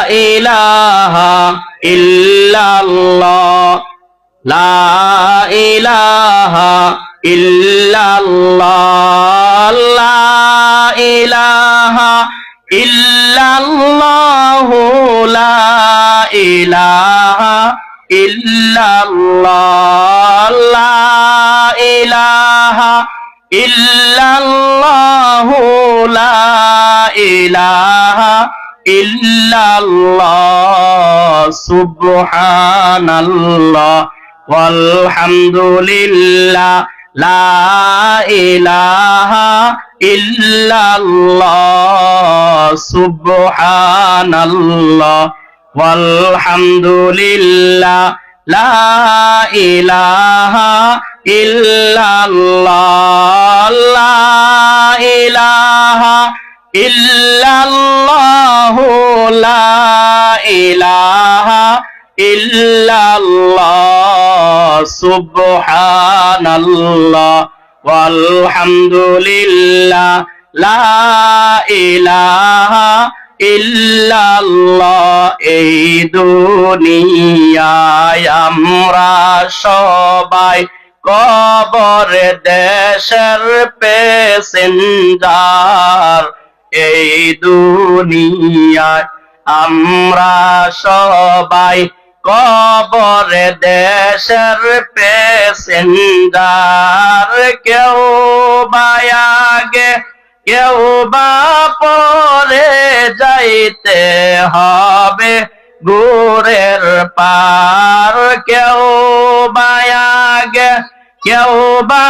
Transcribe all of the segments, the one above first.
ইলাহা ইল্লাল্লাহ লা ইলাহা ইল্লাল্লাহ লা ইলাহা ইল্লাল্লাহ লা ইলাহা ইল্লাল্লাহ লা ইলাহা ইল্লাল্লাহ লা ইলাহা ইল্লাল্লাহ সুবহানাল্লাহ ওয়ালহামদুলিল্লাহ লা ইলাহা ইল্লাল্লাহ সুবহানাল্লাহ ওয়ালহামদুলিল্লাহ লা ইলাহা ইল্লাল্লাহ লা ইলাহা ইল্লাল্লাহ লা ইলাহা ইল্লাল্লাহ সুবহানাল্লাহ ওয়ালহামদুলিল্লাহ লা ইলাহা ইল্লাল্লাহ এই দুনিয়ায় আমরা সবাই কবর দেশের প্যাসেঞ্জার এই দুনিয়ায় আমরা সবাই কবর দেশের প্যাসেঞ্জার কেউ বা আগে কেউ বা পরে যাইতে হবে গুরের পার কেউ বা আগে কেউ বা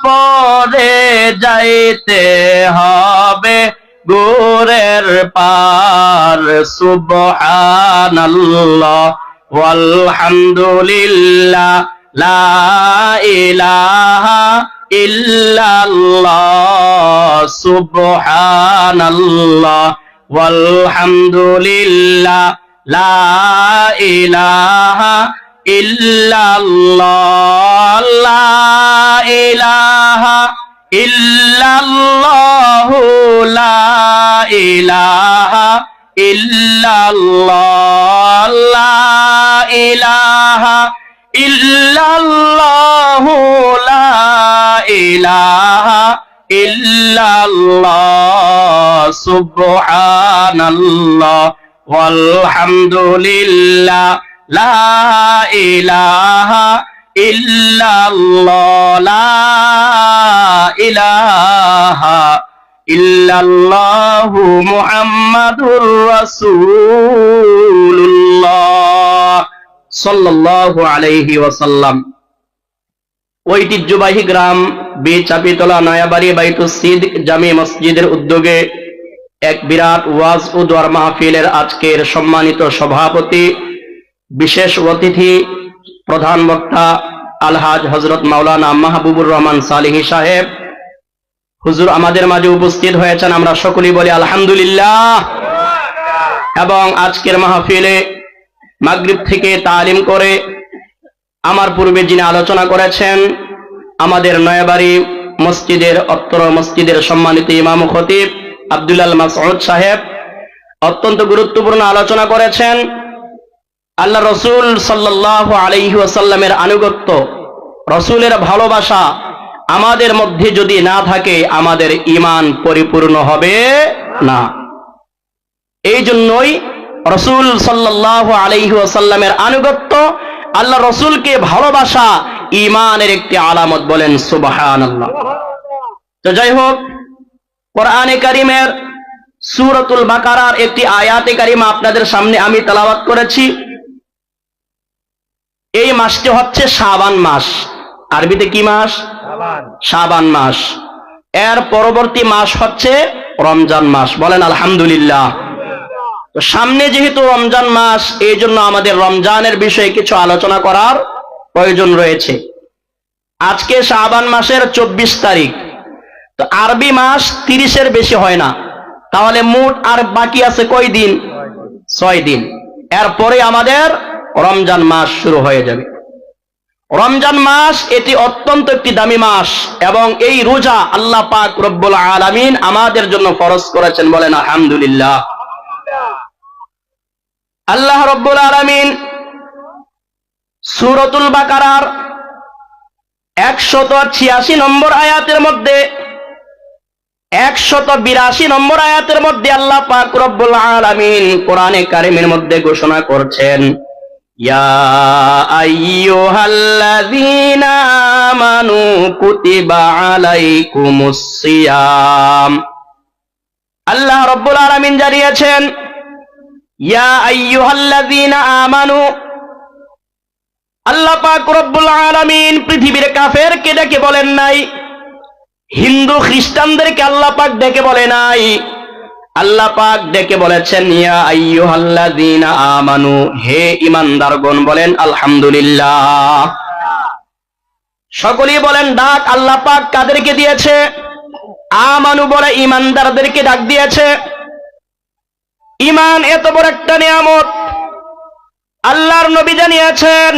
পরে যাইতে হবে গুরের পার সুবহানাল্লাহ ওয়ালহামদুলিল্লাহ লা ইলাহা ইল্লাল্লাহ সুবহানাল্লাহ ওয়ালহামদুলিল্লাহ লা ইলাহা ইল্লাল্লাহ লা ইলাহা ইল্লাল্লাহ লা ইলাহা ইল্লাল্লাহ লা ইলাহা ইল্লাল্লাহ লা ইলাহা ইল্লাল্লাহ সুবহানাল্লাহ ওয়ালহামদুলিল্লাহ লা ইলাহা ইল্লাল্লাহ লা ইলাহা ইল্লাল্লাহু মুহাম্মাদুর রাসূলুল্লাহ সাল্লাল্লাহু আলাইহি ওয়াসাল্লাম। ঐতিহ্যবাহী গ্রাম চাপিতলা নয়াবাড়ি বাইতুস সিদ্দিক জামি মসজিদের উদ্যোগে এক বিরাট ওয়াজ ও দোয়ার মাহফিলের আজকের সম্মানিত সভাপতি, বিশেষ অতিথি, প্রধান বক্তা আলহাজ হযরত মাওলানা মাহবুবুর রহমান সালেহী সাহেব হুজুর আমাদের মাঝে উপস্থিত হয়েছেন। আমরা সকলেই বলি আলহামদুলিল্লাহ। এবং আজকের মাহফিলে মাগরিব থেকে তালিম করে আমার পূর্বে যিনি আলোচনা করেছেন আমাদের নয়াবাড়ি মসজিদের অত্র মসজিদের সম্মানিত ইমাম ও খতিব আব্দুল মাসউদ সাহেব অত্যন্ত গুরুত্বপূর্ণ আলোচনা করেছেন। আল্লাহ রসুল সাল্লাল্লাহু আলাইহি ওয়াসাল্লামের আনুগত্য, রসুলের ভালোবাসা আমাদের মধ্যে যদি না থাকে আমাদের ঈমান পরিপূর্ণ হবে না। এই জন্যই রসুল সাল্লাল্লাহু আলাইহি ওয়াসাল্লামের আনুগত্য, আল্লাহ রসুলকে ভালোবাসা ঈমানের একটি আলামত, বলেন সুবহানাল্লাহ। তো যাই হোক, কোরআনে কারীমের সূরাতুল বাকারার একটি আয়াতে কারিমা আপনাদের সামনে আমি তেলাওয়াত করেছি। এই মাসটি হচ্ছে শাবান মাস। আরবিতে কি মাস? শাবান মাস। এর পরবর্তী মাস হচ্ছে রমজান মাস, বলেন আলহামদুলিল্লাহ। তো সামনে যেহেতু রমজান মাস, এই জন্য আমাদের রমজানের বিষয়ে কিছু আলোচনা করার প্রয়োজন রয়েছে। আজকে শাবান মাসের 24 তারিখ, তো আরবি মাস 30-এর বেশি হয় না, তাহলে মোট আর বাকি আছে কয় দিন? 6 দিন। এরপরে আমাদের রমজান মাস শুরু হয়ে যাবে। রমজান মাস এটি অত্যন্ত একটি দামি মাস এবং এই রোজা আল্লাহ পাক রব্বুল আলামিন আমাদের জন্য ফরজ করেছেন, বলেন আলহামদুলিল্লাহ। আল্লাহ রাব্বুল আলামিন সূরাতুল বাকারার 186 নম্বর আয়াতের মধ্যে 182 নম্বর আয়াতের মধ্যে আল্লাহ পাক রব্বুল আলামিন কোরআনে কারীমের মধ্যে ঘোষণা করছেন, ইয়া আইয়ুহাল্লাযীনা আমানু কুতিবা আলাইকুমুস সিয়াম। আল্লাহ রাব্বুল আলামিন জানিয়েছেন, ইয়া আইয়ুহাল্লাযীনা আমানু। আল্লাহ পাক রব্বুল আলামিন পৃথিবীর কাফেরকে ডেকে বলেন নাই, হিন্দু খ্রিস্টানদেরকে আল্লাহ পাক ডেকে বলে নাই। আল্লাহ পাক ডেকে বলেছেন, ইয়া আইয়ুহাল্লাযীনা আমানু, হে ঈমানদারগণ। বলেন আলহামদুলিল্লাহ। সকলেই বলেন ডাক আল্লাহ পাক কাদেরকে দিয়েছে? আমানু বলে ঈমানদারদেরকে ডাক দিয়েছে। ঈমান এত বড় একটা নিয়ামত। আল্লাহর নবী জানিয়েছেন,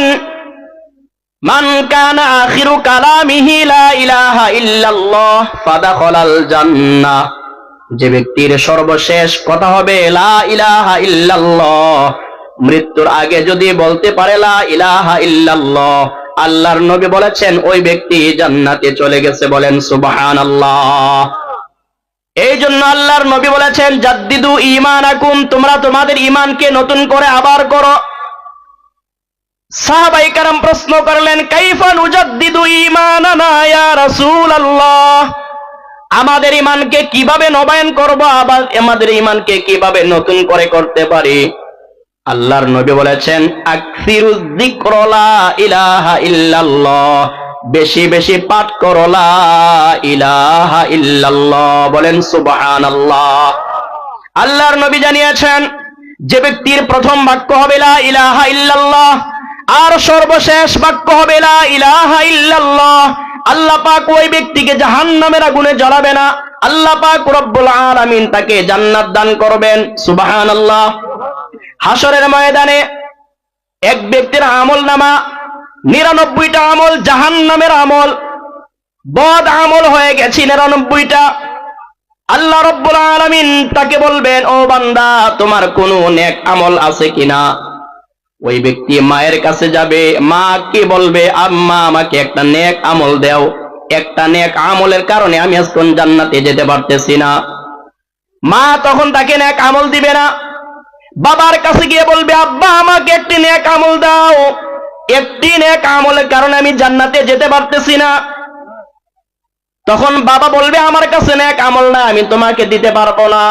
মান কানা আখিরু কালামিহি লা ইলাহা ইল্লাল্লাহ ফাদাখালাল জান্নাহ। যে ব্যক্তির সর্বশেষ কথা হবে লা ইলাহা ইল্লাল্লাহ, মৃত্যুর আগে যদি বলতে পারে লা ইলাহা ইল্লাল্লাহ, আল্লাহর নবী বলেছেন ওই ব্যক্তি জান্নাতে চলে গেছে। বলেন সুবহানাল্লাহ। এই জন্য আল্লাহর নবী বলেছেন, জাদ্দিদু ঈমানাকুম, তোমরা তোমাদের ঈমানকে নতুন করে আবার করো। সাহাবায়ে কেরাম প্রশ্ন করলেন, কাইফা নুজাদ্দিদু ঈমানানা ইয়া রাসূলুল্লাহ, আমাদের ঈমানকে কিভাবে নবায়ন করব, আবার আমাদের ঈমানকে কিভাবে নতুন করে করতে পারি? আল্লাহর নবী বলেছেন, আকসিরুয যিকরা লা ইলাহা ইল্লাল্লাহ, বেশি বেশি পাঠ করো লা ইলাহা ইল্লাল্লাহ। বলেন সুবহানাল্লাহ। আল্লাহর নবী জানিয়েছেন, যে ব্যক্তির প্রথম বাক্য হবে লা ইলাহা ইল্লাল্লাহ আর সর্বশেষ বাক্য হবে লা ইলাহা ইল্লাল্লাহ, আল্লাহ পাক ওই ব্যক্তিকে জাহান্নামের আগুনে জ্বালাবে না। আল্লাহ পাক রব্বুল আলামিন তাকে জান্নাত দান করবেন। সুবহানাল্লাহ। হাসরের ময়দানে এক ব্যক্তির আমলনামা 99টা আমল জাহান্নামের আমল, বদ আমল হয়ে গেছে 99টা। আল্লাহ রব্বুল আলামিন তাকে বলবেন, ও বান্দা, তোমার কোনো নেক আমল আছে কিনা? ওই ব্যক্তি মায়ের কাছে যাবে, মা কি বলবে, আম্মা আমাকে একটা নেক আমল দাও, একটা নেক আমলের কারণে আমি আজকে জান্নাতে যেতে পারতেছি না। মা তখন তাকে নেক আমল দিবে না। বাবার কাছে গিয়ে বলবে, আব্বা আমাকে একটি নেক আমল দাও, একটি নেক আমলের কারণে আমি জান্নাতে যেতে পারতেছি না। তখন বাবা বলবে, আমার কাছে নেক আমল না, আমি তোমাকে দিতে পারবো না।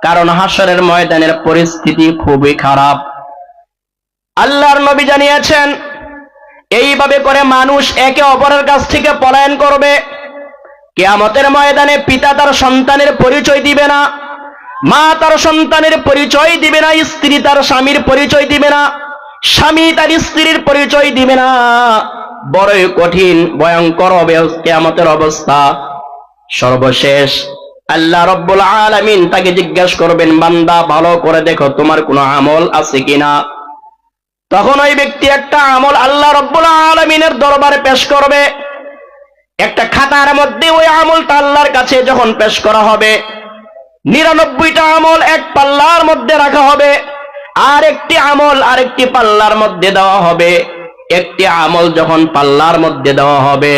কারণ হাসরের ময়দানের পরিস্থিতি খুবই খারাপ। আল্লাহর নবী জানিয়েছেন, এইভাবে করে মানুষ একে অপরের কাছ থেকে পলায়ন করবে। কিয়ামতের ময়দানে পিতা তার সন্তানের পরিচয় দিবে না, মা তার সন্তানের পরিচয় দিবে না, স্ত্রী তার স্বামীর পরিচয় দিবে না, স্বামী তার স্ত্রীর পরিচয় দিবে না। বড়ই কঠিন ভয়ঙ্কর হবে কিয়ামতের অবস্থা। সর্বশেষ আল্লাহ রব্বুল আলামিন তাকে জিজ্ঞাসা করবেন, বান্দা ভালো করে দেখো তোমার কোনো আমল আছে কিনা। তখন ওই ব্যক্তি একটা আমল আল্লাহ রব্বুল আলামিনের দরবারে পেশ করবে। একটা খাতার মধ্যে ওই আমলটা আল্লাহর কাছে যখন পেশ করা হবে, 99টা আমল এক পাল্লার মধ্যে রাখা হবে, আর একটি আমল আরেকটি পাল্লার মধ্যে দেওয়া হবে। একটি আমল যখন পাল্লার মধ্যে দেওয়া হবে,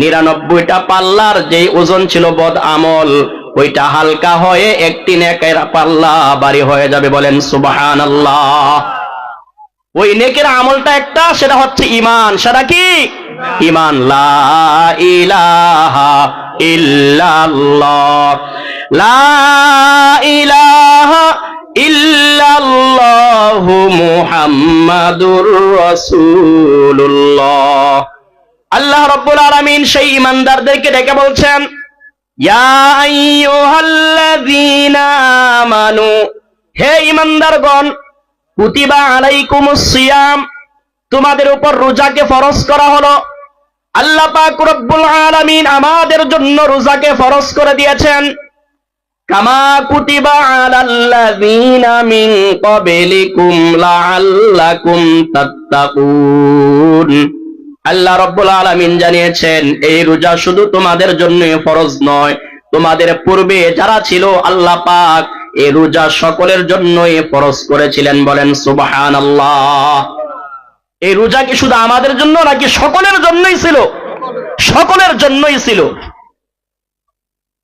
99টা পাল্লার যেই ওজন ছিল বদ আমল, ওইটা হালকা হয়ে একটি নেকের পাল্লা ভারী হয়ে যাবে। বলেন সুবহানাল্লাহ। ওই নেকের আমলটা একটা, সেটা হচ্ছে ঈমান। সেটা কি? ঈমান। লা ইলাহা ইল্লাল্লাহ, লা ইলাহা ইল্লাল্লাহু মুহাম্মাদুর রাসূলুল্লাহ। আল্লাহ রাব্বুল আলামিন সেই ঈমানদারদেরকে ডেকে বলছেন, ইয়া আইয়ুহাল্লাযীনা আমানু, হে ঈমানদারগণ, কুতিবা আলাইকুমুস সিয়াম, তোমাদের উপর রোজাকে ফরজ করা হলো। আল্লাহ পাক রব্বুল আলামিন আমাদের জন্য রোজাকে ফরজ করে দিয়েছেন। কামা কুতিবা আলাল্লাযীনা মিন ক্বাবলিকুম লাআল্লাকুম তাত্তাকুন। আল্লাহ রাব্বুল আলামিন জানিয়েছেন, এই রোজা শুধু তোমাদের জন্য ফরজ নয়, তোমাদের পূর্বে যারা ছিল আল্লাহ পাক এই রোজা সকলের জন্যই ফরজ করেছিলেন। বলেন সুবহানাল্লাহ। এই রোজা কি শুধু আমাদের জন্য নাকি সকলের জন্যই ছিল? সকলের জন্যই ছিল।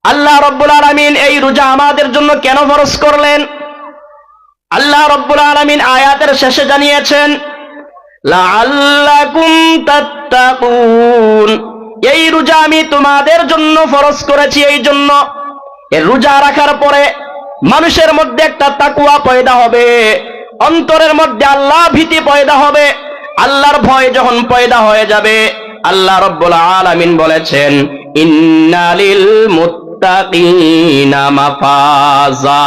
আল্লাহ রাব্বুল আলামিন এই রোজা আমাদের জন্য কেন ফরজ করলেন? আল্লাহ রাব্বুল আলামিন আয়াতের শেষে জানিয়েছেন, লাআল্লাকুম তাত্তাকুন, এই রোজা আমি তোমাদের জন্য ফরজ করেছি। এই জন্য এই রোজা রাখার পরে মানুষের মধ্যে একটা তাকওয়া পয়দা হবে, অন্তরের মধ্যে আল্লাহ ভীতি পয়দা হবে। আল্লাহর ভয় যখন পয়দা হয়ে যাবে, আল্লাহ রাব্বুল আলামিন বলেছেন, ইন্নালিল মুত্তাকিনা মাফাজা,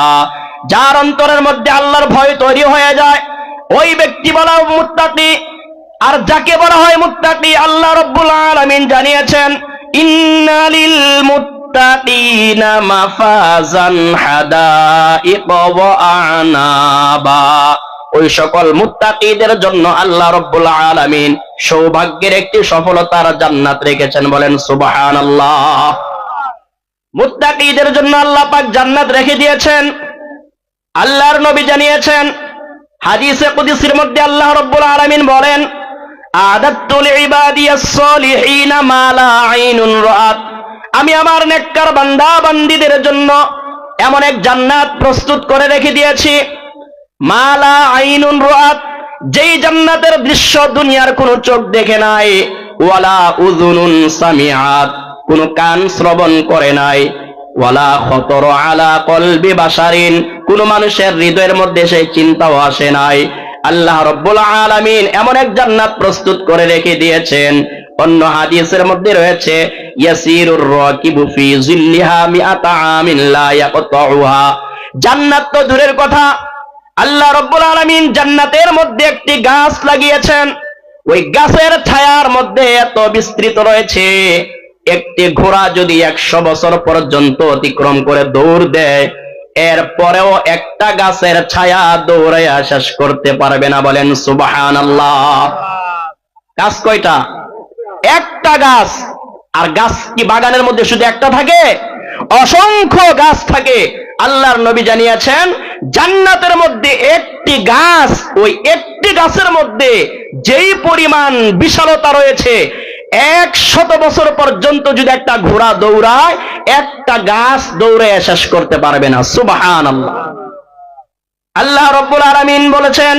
যার অন্তরের মধ্যে আল্লাহর ভয় তৈরি হয়ে যায় ওই ব্যক্তি বলা মুত্তাকি। আর যাকে বলা হয় মুত্তাকি, আল্লাহ রাব্বুল আলামিন জানিয়েছেন, ইন্নালিল মুত্তাকিনা মাফাজান হাদাইক ওয়া আনাবা, ওই সকল মুত্তাকিদের জন্য আল্লাহ রাব্বুল আলামিন সৌভাগ্যের একটি সফলতার জান্নাত রেখেছেন। বলেন সুবহানাল্লাহ। মুত্তাকিদের জন্য আল্লাহ পাক জান্নাত রেখে দিয়েছেন। আল্লাহর নবী জানিয়েছেন, হাদিসে কুদসির মধ্যে আল্লাহ রাব্বুল আলামিন বলেন, আদাতু লিইবাদিয়াস সালিহিনা মা লা আইনুন রাআত, আমি আমার নেককার বান্দা বান্দীদের জন্য এমন এক জান্নাত প্রস্তুত করে রেখে দিয়েছি, মা লা আইনুন রাআত, যেই জান্নাতের দৃশ্য দুনিয়ার কোনো চোখ দেখে নাই, ওয়ালা উযুনুন সামিআত, কোনো কান শ্রবণ করে নাই, ওয়ালা খতর আলা কলবি বাশারিন, কোন মানুষের হৃদয়ের মধ্যে সেই চিন্তাও আসে নাই। আল্লাহ রাব্বুল আলামিন এমন এক জান্নাত প্রস্তুত করে রেখে দিয়েছেন। অন্য হাদিসের মধ্যে রয়েছে, ইয়াসিরুর রাকিবু ফি জিল্লিহা মিআতা আমিন লা ইয়াকতাউহা, জান্নাত তো দূরের কথা, আল্লাহ রাব্বুল আলামিন জান্নাতের মধ্যে একটি গাছ লাগিয়েছেন। ওই গাছের ছায়ার মধ্যে এত বিস্তৃত রয়েছে, একটি ঘোড়া যদি 100 বছর পর্যন্ত অতিক্রম করে দৌড় দেয়, এরপরেও একটা গাছের ছায়া দৌড়াইয়া শেষ করতে পারবে না। বলেন সুবহানাল্লাহ। গাছ কয়টা? একটা গাছ। আর গাছ কি বাগানের মধ্যে শুধু একটা থাকে? অসংখ্য গাছ থাকে। আল্লাহর নবী জানিয়েছেন, জান্নাতের মধ্যে একটি গাছ, ওই একটি গাছের মধ্যে যেই পরিমাণ বিশালতা রয়েছে, 100 বছর পর্যন্ত যদি একটা ঘোড়া দৌড়ায়, একটা গাছ দৌড়ে শেষ করতে পারবে না। সুবহানাল্লাহ। আল্লাহ রাব্বুল আলামিন বলেছেন,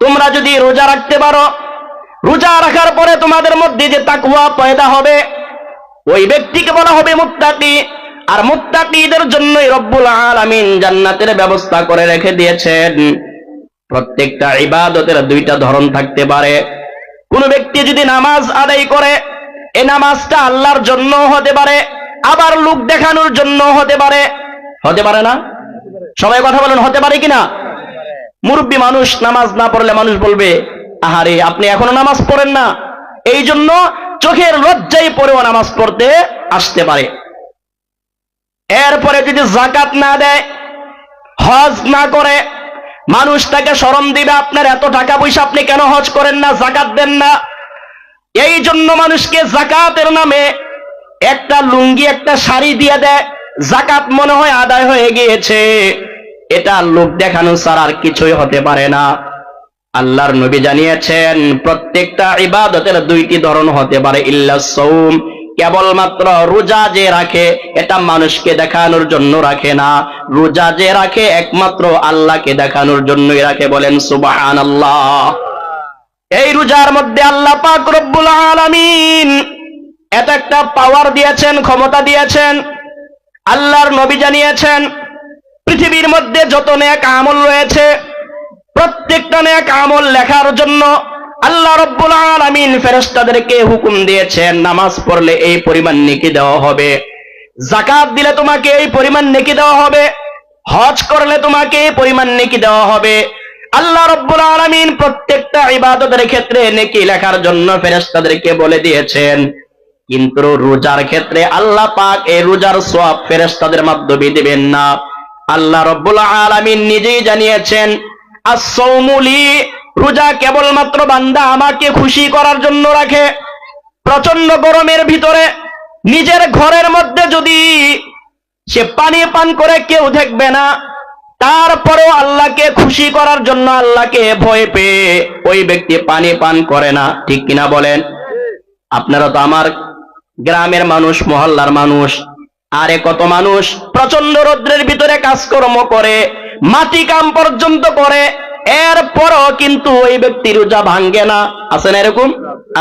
তোমরা যদি রোজা রাখতে পারো, রোজা রাখার পরে তোমাদের মধ্যে যে তাকওয়া পয়দা হবে, ওই ব্যক্তিকে বলা হবে মুত্তাকি। আর মুত্তাকিদের জন্যই রব্বুল আলামিন জান্নাতের ব্যবস্থা করে রেখে দিয়েছেন। প্রত্যেকটা ইবাদতের দুইটা ধরন থাকতে পারে। কোন ব্যক্তি যদি নামাজ আদায় করে, এই নামাজটা আল্লাহর জন্য হতে পারে, আবার লোক দেখানোর জন্য হতে পারে। হতে পারে না? সবাই কথা বলেন, হতে পারে কিনা? মুরব্বী মানুষ নামাজ না পড়লে মানুষ বলবে, আহারে আপনি এখনো নামাজ পড়েন না, এই জন্য চোখের লজ্জায় পড়েও নামাজ পড়তে আসতে পারে। এরপরে যদি যাকাত না দেয়, হজ না করে, মানুষ তাকে শরম দিবে, আপনার এত টাকা পয়সা, আপনি কেন হজ করেন না, যাকাত দেন না। এই জন্য মানুষকে যাকাতের নামে একটা লুঙ্গি, একটা শাড়ি দিয়ে দেয়, যাকাত মনে হয় আদায় হয়ে গিয়েছে। এটা লোক দেখানো ছাড়া আর কিছুই হতে পারে না। আল্লাহর নবী জানিয়েছেন, প্রত্যেকটা ইবাদতের দুইটি ধরন হতে পারে, ইল্লা সাওম, কেবলমাত্র রোজা যে রাখে এটা মানুষকে দেখানোর জন্য রাখে না, রোজা যে রাখে একমাত্র আল্লাহকে দেখানোর জন্যই রাখে। বলেন সুবহানাল্লাহ। এই রোজার মধ্যে আল্লাহ পাক রব্বুল আলামিন এটা একটা পাওয়ার দিয়েছেন, ক্ষমতা দিয়েছেন। আল্লাহর নবী জানিয়েছেন, পৃথিবীর মধ্যে যত নেক আমল রয়েছে, প্রত্যেকটা নেক আমল লেখার জন্য আল্লাহ রাব্বুল আলামিন ফেরেশতাদেরকে হুকুম দিয়েছেন, নামাজ পড়লে এই পরিমাণ নেকি দেওয়া হবে, যাকাত দিলে তোমাকে এই পরিমাণ নেকি দেওয়া হবে, হজ করলে তোমাকে এই পরিমাণ নেকি দেওয়া হবে। আল্লাহ রাব্বুল আলামিন প্রত্যেকটা ইবাদতের ক্ষেত্রে নেকি লেখার জন্য ফেরেশতাদেরকে বলে দিয়েছেন। কিন্তু রোজার ক্ষেত্রে আল্লাহ পাক এই রোজার সওয়াব ফেরেশতাদের মাধ্যমে দিবেন না। আল্লাহ রাব্বুল আলামিন নিজেই জানিয়েছেন, আস-সাওমু লি, রোজা কেবলমাত্র বান্দা আমাকে খুশি করার জন্য রাখে। প্রচন্ড গরমের ভিতরে নিজের ঘরের মধ্যে যদি সে পানি পান করে কেউ দেখবে না, তারপরেও আল্লাহকে খুশি করার জন্য, আল্লাহকে ভয় পেয়ে ওই ব্যক্তি পানি পান করে না। ঠিক কিনা বলেন? আপনারা তো আমার গ্রামের মানুষ, মহল্লার মানুষ। আরে কত মানুষ প্রচন্ড রৌদ্রের ভিতরে কাজকর্ম করে, মাটি কাম পর্যন্ত করে, এরপরও কিন্তু ওই ব্যক্তি রোজা ভাঙ্গে না। আছে না এরকম?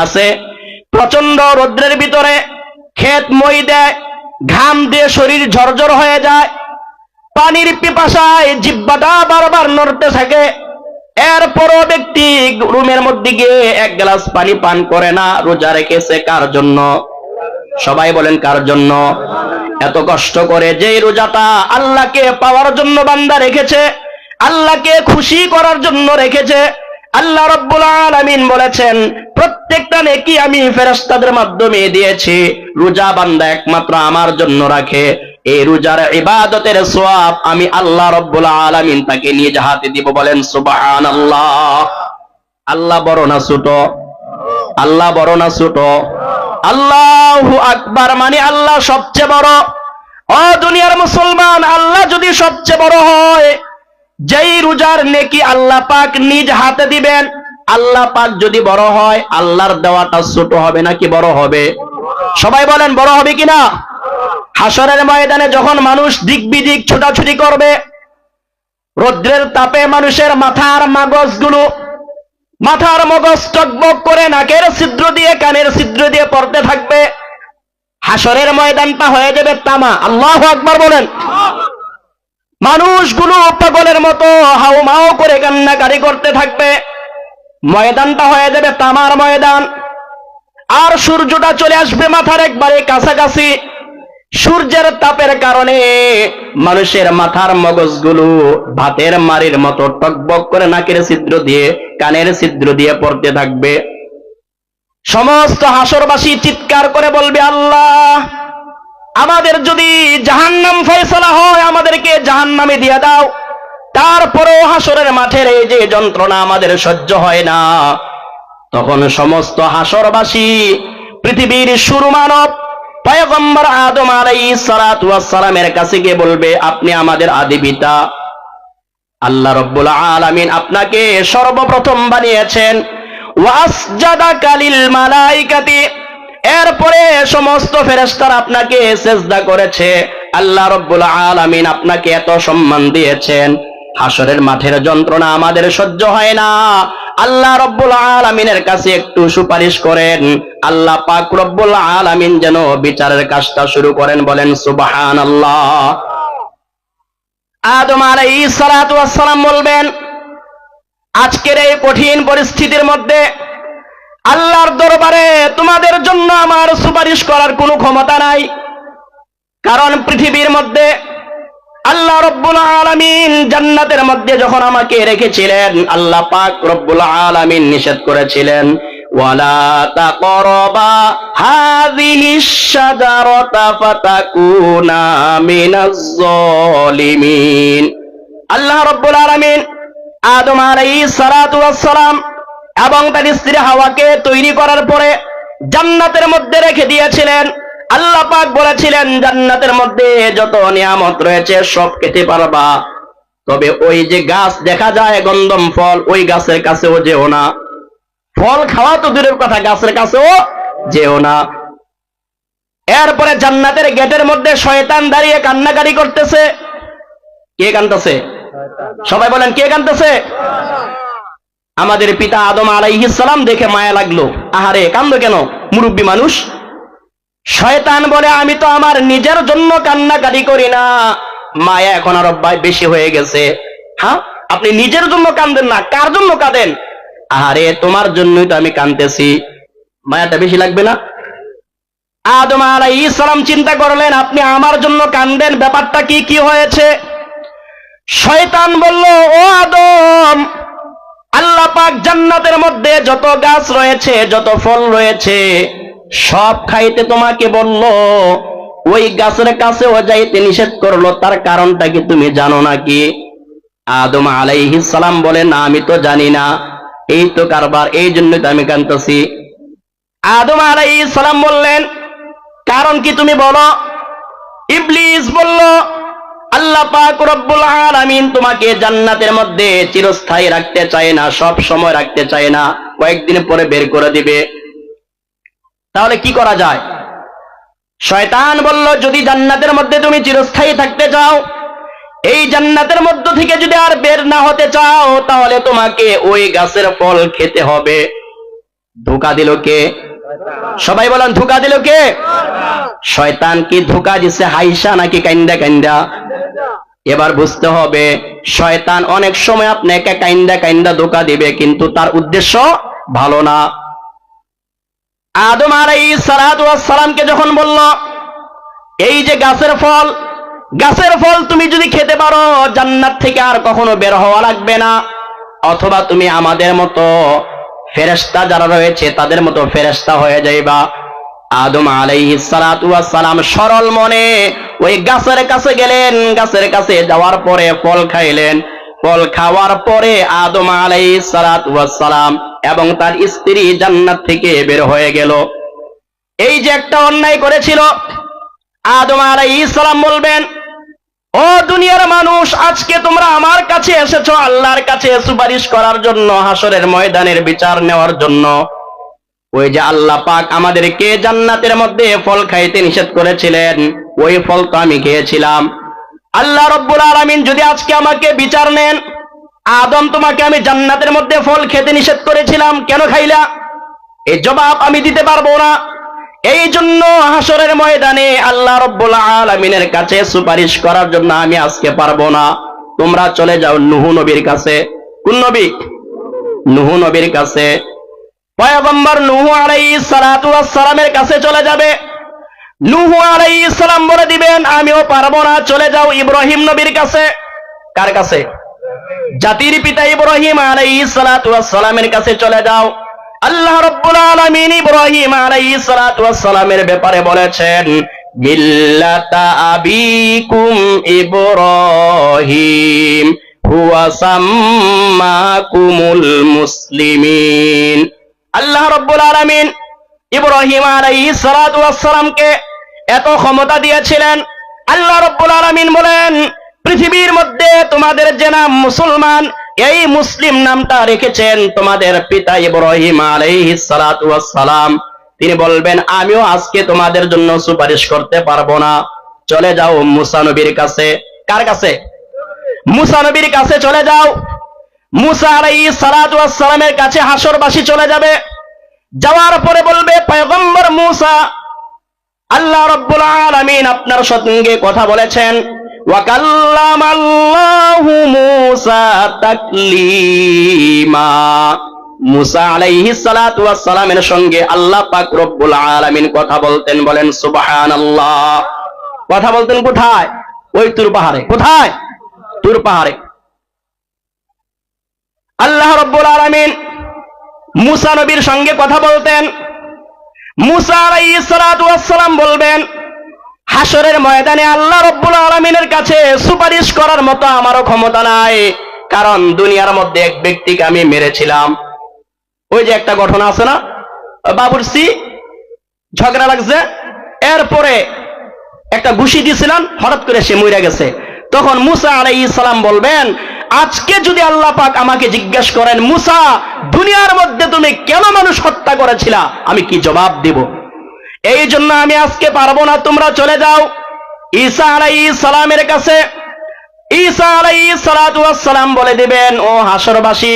আছে। প্রচন্ড রৌদ্রের ভিতরে ক্ষেত মই দেয়, ঘাম দিয়ে শরীর ঝরঝর হয়ে যায়, পানির পিপাসায় জিহ্বাটা বারবার নড়তে থাকে, এরপরও ব্যক্তি রুমের মধ্যে গিয়ে এক গ্লাস পানি পান করে না। রোজা রেখেছে কার জন্য? সবাই বলেন কার জন্য? এত কষ্ট করে যেই রোজাটা আল্লাহকে পাওয়ার জন্য বান্দা রেখেছে, আল্লাহকে খুশি করার জন্য রেখেছে, আল্লাহ রাব্বুল আলামিন বলেছেন প্রত্যেকটা নেকি আমি ফেরেশতাদের মাধ্যমে দিয়েছি। রোজা বান্দা একমাত্র আমার জন্য রাখে, এই রোজার ইবাদতের সওয়াব আমি আল্লাহ রাব্বুল আলামিন তাকে নিজ হাতে দিব। বলেন সুবহানাল্লাহ। আল্লাহ বড় না ছোট? আল্লাহ বড় না ছোট? আল্লাহু আকবার মানে আল্লাহ সবচেয়ে বড়। ও দুনিয়ার মুসলমান, আল্লাহ যদি সবচেয়ে বড় হয়, যেই রোজার নেকি আল্লাহ পাক নিজ হাতে দিবেন, আল্লাহ পাক যদি বড় হয়, আল্লাহর দেওয়াটা ছোট হবে নাকি বড় হবে? সবাই বলেন বড় হবে কিনা? হাসরের ময়দানে যখন মানুষ দিক বিদিক ছোটাছুটি করবে, রৌদ্রের তাপে মানুষের মাথার মগজ টকবক করে নাকের ছিদ্র দিয়ে কানের ছিদ্র দিয়ে পড়তে থাকবে। হাসরের ময়দানটা হয়ে যাবে তামা। আল্লাহু আকবার বলেন। মানুষগুলো পাগলের মতো হাউমাউ করে কান্নাকারি করতে থাকবে। ময়দানটা হয়ে যাবে তামার ময়দান। আর সূর্যটা চলে আসবে মাথার একবারে কাছাকাছি। সূর্যের তাপের কারণে মানুষের মাথার মগজগুলো ভাতের মাড়ির মতো টকবক করে নাকের ছিদ্র দিয়ে কানের ছিদ্র দিয়ে পড়তে থাকবে। সমস্ত হাসরবাসী চিৎকার করে বলবে, আল্লাহ, আমাদের যদি জাহান্নাম ফয়সালা হয়, আমাদেরকে জাহান্নামে দিয়ে দাও। তারপরেও হাসরের মাঠের এই যে যন্ত্রণা আমাদের সহ্য হয় না। তখন সমস্ত হাসরবাসী পৃথিবীর শুরু মানব পয়গম্বর আদম আলাইহিস সালাতু ওয়াস সালামের কাছে গিয়ে বলবে, আপনি আমাদের আদি পিতা, আল্লাহ রাব্বুল আলামিন আপনাকে সর্বপ্রথম বানিয়েছেন। ওয়াসজাদাকা লিল মালাইকাতি, এরপরে সমস্ত ফেরেশতারা আপনাকে সিজদা করেছে। আল্লাহ রাব্বুল আলামিন আপনাকে এত সম্মান দিয়েছেন, হাসরের মাঠের যন্ত্রণা আমাদের সহ্য হয় না। আল্লাহ রাব্বুল আলামিনের কাছে একটু সুপারিশ করেন, আল্লাহ পাক রব্বুল আলামিন যেন বিচারের কাজটা শুরু করেন। বলেন সুবহানাল্লাহ। আদম আলাইহিস সালাতু ওয়াস সালাম বলবেন, আজকের এই কঠিন পরিস্থিতির মধ্যে আল্লাহর দরবারে তোমাদের জন্য আমার সুপারিশ করার কোনো ক্ষমতা নাই। কারণ পৃথিবীর মধ্যে আল্লাহ রব্বুল আলামিন জান্নাতের মধ্যে যখন আমাকে রেখেছিলেন, আল্লাহ পাক রব্বুল আলামিন নিষেধ করেছিলেন, ওয়ালা তাকরাবা হাযিহিশ শাজারাতা ফাতাকুনা মিনাজ জালিমিন। আল্লাহ রব্বুল আলামিন আদম আলাইহিস সালাতু ওয়াস সালাম এবং তার স্ত্রী হাওয়াকে তৈরি করার পরে জান্নাতের মধ্যে রেখে দিয়েছিলেন। আল্লাহ পাক বলেছিলেন, জান্নাতের মধ্যে যত নিয়ামত রয়েছে সব খেতে পারবা, তবে ওই যে গাছ দেখা যায় গন্ধম ফল, ওই গাছের কাছেও যেও না। ফল খাওয়া তো দূরের কথা, গাছের কাছেও যেও না। এরপরে জান্নাতের গেটের মধ্যে শয়তান দাঁড়িয়ে কান্নাকারি করতেছে। কে কাঁদতেছে? সবাই বলেন কে কাঁদতেছে? আমাদের পিতা আদম আলাইহিস সালাম দেখে মায়া লাগলো, আহারে কান্দো কেন, মুরব্বী মানুষ। শয়তান বলে, আমি তো আমার নিজের জন্য কান্নাকাটি করি না, মায়া এখন আরো বেশি হয়ে গেছে। হ্যাঁ, আপনি নিজের জন্য কাঁদেন না, কার জন্য কাঁদেন? আরে তোমার জন্যই তো আমি কাঁদতেছি, মায়াটা বেশি লাগবে না? আদম আলাইহিস সালাম চিন্তা করলেন, আপনি আমার জন্য কাঁদেন, ব্যাপারটা কি হয়েছে? শয়তান বলল, ও আদম, আল্লাহ পাক জান্নাতের মধ্যে যত গাছ রয়েছে, যত ফল রয়েছে সব খাইতে তোমাকে বলল, ওই গাছের কাছেও যাইতে নিষেধ করলো, তার কারণটা কি তুমি জানো নাকি? আদম আলাইহিস সালাম বলেন, না, আমি তো জানি না, এই তো কারবার, এই জন্য তো আমি কাঁদতেছি। আদম আলাইহিস সালাম বললেন, কারণ কি তুমি বলো? ইবলিস বলল, আল্লাহ পাক রব্বুল আলামিন তোমাকে জান্নাতের মধ্যে চিরস্থায়ী রাখতে চায় না, সব সময় রাখতে চায় না, কয়েকদিন পরে বের করে দিবে। তাহলে কি করা যায়? শয়তান বলল, যদি জান্নাতের মধ্যে তুমি চিরস্থায়ী থাকতে চাও, এই জান্নাতের মধ্য থেকে যদি আর বের না হতে চাও, তাহলে তোমাকে ওই গাছের ফল খেতে হবে। ধোঁকা দিল কে? সবাই বলেন, ধোঁকা দিল কে? শয়তান কি ধোঁকা দিছে হাইসা নাকি কাইন্দা কাইন্দা? এবার বুঝতে হবে, শয়তান অনেক সময় আপনাকে কাইন্দা কাইন্দা ধোঁকা দিবে, কিন্তু তার উদ্দেশ্য ভালো না। আদম আলাইহিস সালাতু ওয়াস সালামকে যখন বলল, এই যে গাছের ফল তুমি যদি খেতে পারো, জান্নাত থেকে আর কখনো বের হওয়া লাগবে না, অথবা তুমি আমাদের মতো ফেরেশতা যারা রয়েছে তাদের মতো ফেরেশতা হয়ে যাইবা। আদম আলাইহিস সালাতু ওয়াস সালাম সরল মনে ওই গাছের কাছে গেলেন। গাছের কাছে যাওয়ার পরে ফল খাইলেন। ফল খাওয়ার পরে আদম আলাইহিস সালাতু ওয়াস সালাম এবং তার স্ত্রী জান্নাত থেকে বের হয়ে গেল। এই যে একটা অন্যায় করেছিল, আদম আলাইহিস সালাম বলবেন, ও দুনিয়ার মানুষ, আজকে তোমরা আমার কাছে এসেছো আল্লাহর কাছে সুপারিশ করার জন্য, হাসরের ময়দানের বিচার নেওয়ার জন্য। ওই যে আল্লাহ পাক আমাদেরকে জান্নাতের মধ্যে ফল খাইতে নিষেধ করেছিলেন, ওই ফল তো আমি খেয়েছিলাম। আল্লাহ রব্বুল আলামিন যদি আজকে আমাকে বিচার নেন, আদম তোমাকে আমি জান্নাতের মধ্যে ফল খেতে নিষেধ করেছিলাম, কেন খাইলা? এই জবাব আমি দিতে পারবো না। এই জন্য হাসরের ময়দানে আল্লাহ রব্বুল আলামিনের কাছে সুপারিশ করার জন্য আমি আজকে পারবো না। তোমরা চলে যাও নূহ নবীর কাছে। কোন নবী? নূহ নবীর কাছে। পয়গম্বর নূহ আলাইহিস সালাতু ওয়াস সালামের কাছে চলে যাবে। নূহ আলাইহিস সালাম বলে দিবেন, আমিও পারবো না, চলে যাও ইব্রাহিম নবীর কাছে। কার কাছে? জাতির পিতা ইব্রাহিম আলাইহিস সালাতু ওয়াস সালামের কাছে চলে যাও। আল্লাহ রাব্বুল আলামিন ইব্রাহিম আলাইহিস সালাতু ওয়াস সালামের ব্যাপারে বলেছেন, মিল্লাতা আবিকুম ইব্রাহিম হুয়া সাম্মাকুমুল মুসলিমিন। আল্লাহ রাব্বুল আলামিন ইব্রাহিম আলাইহিস সালাতু ওয়াস সালামকে এত ক্ষমতা দিয়েছিলেন। আল্লাহ রাব্বুল আলামিন বলেন, পৃথিবীর মধ্যে তোমাদের যে নাম মুসলমান, এই মুসলিম নামটা রেখেছেন তোমাদের পিতা ইব্রাহিম আলাইহিস সালাতু ওয়াস সালাম। তিনি বলবেন, আমিও আজকে তোমাদের জন্য সুপারিশ করতে পারবো না, চলে যাও মুসা নবীর কাছে। কার কাছে? মুসা নবীর কাছে চলে যাও। মুসা আলাইহিস সালাতু ওয়াস সালামের কাছে হাসরবাসী চলে যাবে। যাওয়ার পরে বলবে, পয়গম্বর মুসা, আল্লাহ রাব্বুল আলামিন আপনার সঙ্গে কথা বলেছেন। ওয়া কাল্লামাল্লাহু মুসা তাকলিমা। মুসা আলাইহিস সালাতু ওয়াস সালামের সঙ্গে আল্লাহ পাক রব্বুল আলামিন কথা বলতেন। বলেন সুবহানাল্লাহ। কথা বলতেন কোথায়? ওই তুর পাহাড়ে। কোথায়? তুর পাহাড়ে। আল্লাহ রাব্বুল আলামিন মুসা নবীর সঙ্গে কথা বলতেন। মুসা আলাইহিস সালাতু ওয়াস সালাম বলবেন, হাসরের ময়দানে আল্লাহ রাব্বুল আলামিনের কাছে সুপারিশ করার মতো আমারও ক্ষমতা নাই, কারণ দুনিয়ার মধ্যে এক ব্যক্তিকে আমি মেরেছিলাম। ওই যে একটা ঘটনা আছে না, বাবুরসি ঝগড়া লাগছে, এরপরে একটা ঘুষি দিয়েছিলাম, হঠাৎ করে সে মরে গেছে। তখন মুসা আলাইহিস সালাম বলবেন, আজকে যদি আল্লাহ পাক আমাকে জিজ্ঞেস করেন, মুসা দুনিয়ার মধ্যে তুমি কেন মানুষ হত্যা করেছিলা, আমি কি জবাব দিব? এই জন্য আমি আজকে পারবো না, তোমরা চলে যাও ঈসা আলাইহিস সালামের কাছে। ঈসা আলাইহিস সালাতু ওয়াস সালাম বলে দিবেন, ও হাসরবাসী,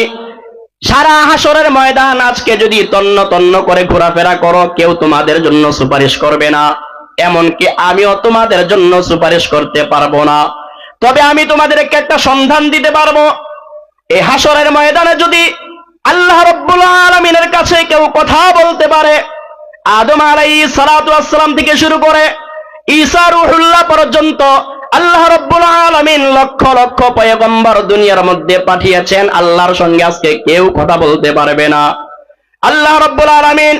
সারা হাসরের ময়দান আজকে যদি তন্ন তন্ন করে ঘোরাফেরা করো, কেউ তোমাদের জন্য সুপারিশ করবে না, এমনকি আমিও তোমাদের জন্য সুপারিশ করতে পারবো না। তবে আমি তোমাদেরকে একটা সন্ধান দিতে পারবো। এই হাসরের ময়দানে যদি আল্লাহ রাব্বুল আলামিনের কাছে কেউ কথা বলতে পারে, আদম আলাইহিস সালাতু ওয়াস সালাম থেকে শুরু করে ঈসা রূহুল্লাহ পর্যন্ত আল্লাহ রাব্বুল আলামিন লক্ষ লক্ষ পয়গম্বর দুনিয়ার মধ্যে পাঠিয়েছেন, আল্লাহর সঙ্গে আজকে কেউ কথা বলতে পারবে না। আল্লাহ রাব্বুল আলামিন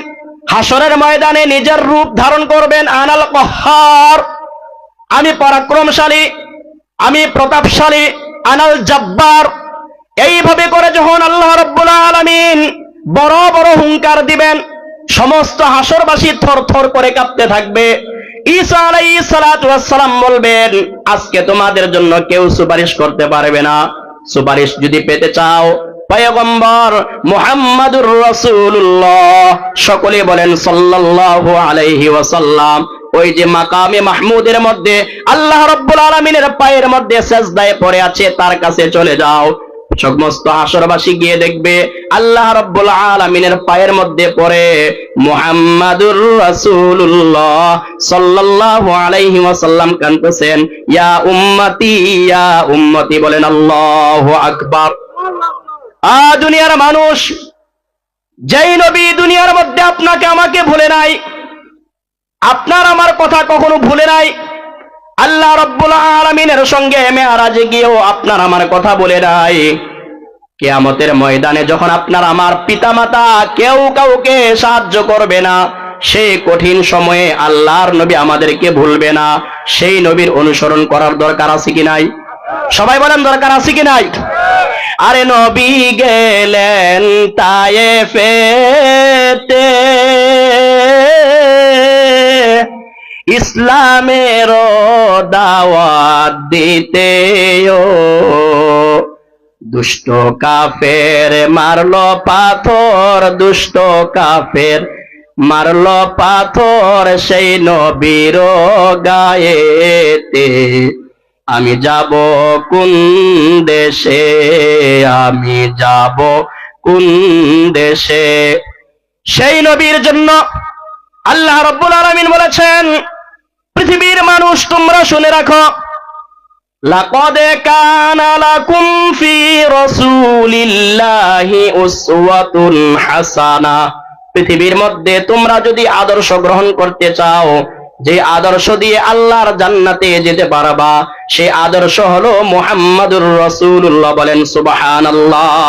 হাসরের ময়দানে নিজের রূপ ধারণ করবেন, আনাল কহ্হার, আমি পরাক্রমশালী, আমি প্রতাপশালী, আনাল জব্বার। এইভাবে করে যখন আল্লাহ রাব্বুল আলামিন বড় বড় হুঙ্কার দিবেন, সমস্ত হাসরবাসী থর থর করে কাঁপতে থাকবে। ঈসা আলাইহিস সালাতু ওয়াস সালাম বলবেন, আজকে তোমাদের জন্য কেউ সুপারিশ করতে পারবে না। সুপারিশ যদি পেতে চাও, পয়গম্বর মুহাম্মাদুর রাসূলুল্লাহ, সকলে বলেন সাল্লাল্লাহু আলাইহি ওয়াসাল্লাম, ওই যে মাকামে মাহমুদের মধ্যে আল্লাহ রাব্বুল আলামিনের পায়ের মধ্যে সেজদায় পড়ে আছে, তার কাছে চলে যাও। সমস্ত হাসরবাসী গিয়ে দেখবে আল্লাহ রাব্বুল আলামিনের পায়ের মধ্যে পড়ে মুহাম্মাদুর রাসূলুল্লাহ সাল্লাল্লাহু আলাইহি ওয়াসাল্লাম কাঁদতেছেন, ইয়া উম্মতি, বলেন আল্লাহু আকবার। দুনিয়ার মানুষ, যেই নবী দুনিয়ার মধ্যে আপনাকে আমাকে ভুলে নাই, আপনার আমার কথা কখনো ভুলে নাই, আল্লাহ রাব্বুল আলামিনের সঙ্গে মেরাজে গিয়েও আপনার আমার কথা বলে নাই, কিয়ামতের ময়দানে যখন আপনার আমার পিতামাতা কেউ কাউকে সাহায্য করবে না, সেই কঠিন সময়ে আল্লাহর নবী আমাদেরকে ভুলবে না, সেই নবীর অনুসরণ করার দরকার আছে কি নাই? সবাই বলেন দরকার আছে কি নাই? আরে নবী গেলেন তায়েফেতে ইসলামের দাওয়াত দিতে, দুষ্ট কাফের মারলো পাথর, দুষ্ট কাফের মারলো পাথর সেই নবীর গায়েতে, আমি যাব কোন দেশে, আমি যাব কোন দেশে? সেই নবীর জন্য আল্লাহ রাব্বুল আলামিন বলেছেন, পৃথিবীর মানুষ তোমরা শুনে রাখো, লাকাদ কানা লাকুম ফি রাসূলিল্লাহি উসওয়াতুন হাসানাহ, পৃথিবীর মধ্যে তোমরা যদি আদর্শ গ্রহণ করতে চাও, যে আদর্শ দিয়ে আল্লাহর জান্নাতে যেতে পারবা, সেই আদর্শ হলো মুহাম্মাদুর রাসূলুল্লাহ, বলেন সুবহানাল্লাহ।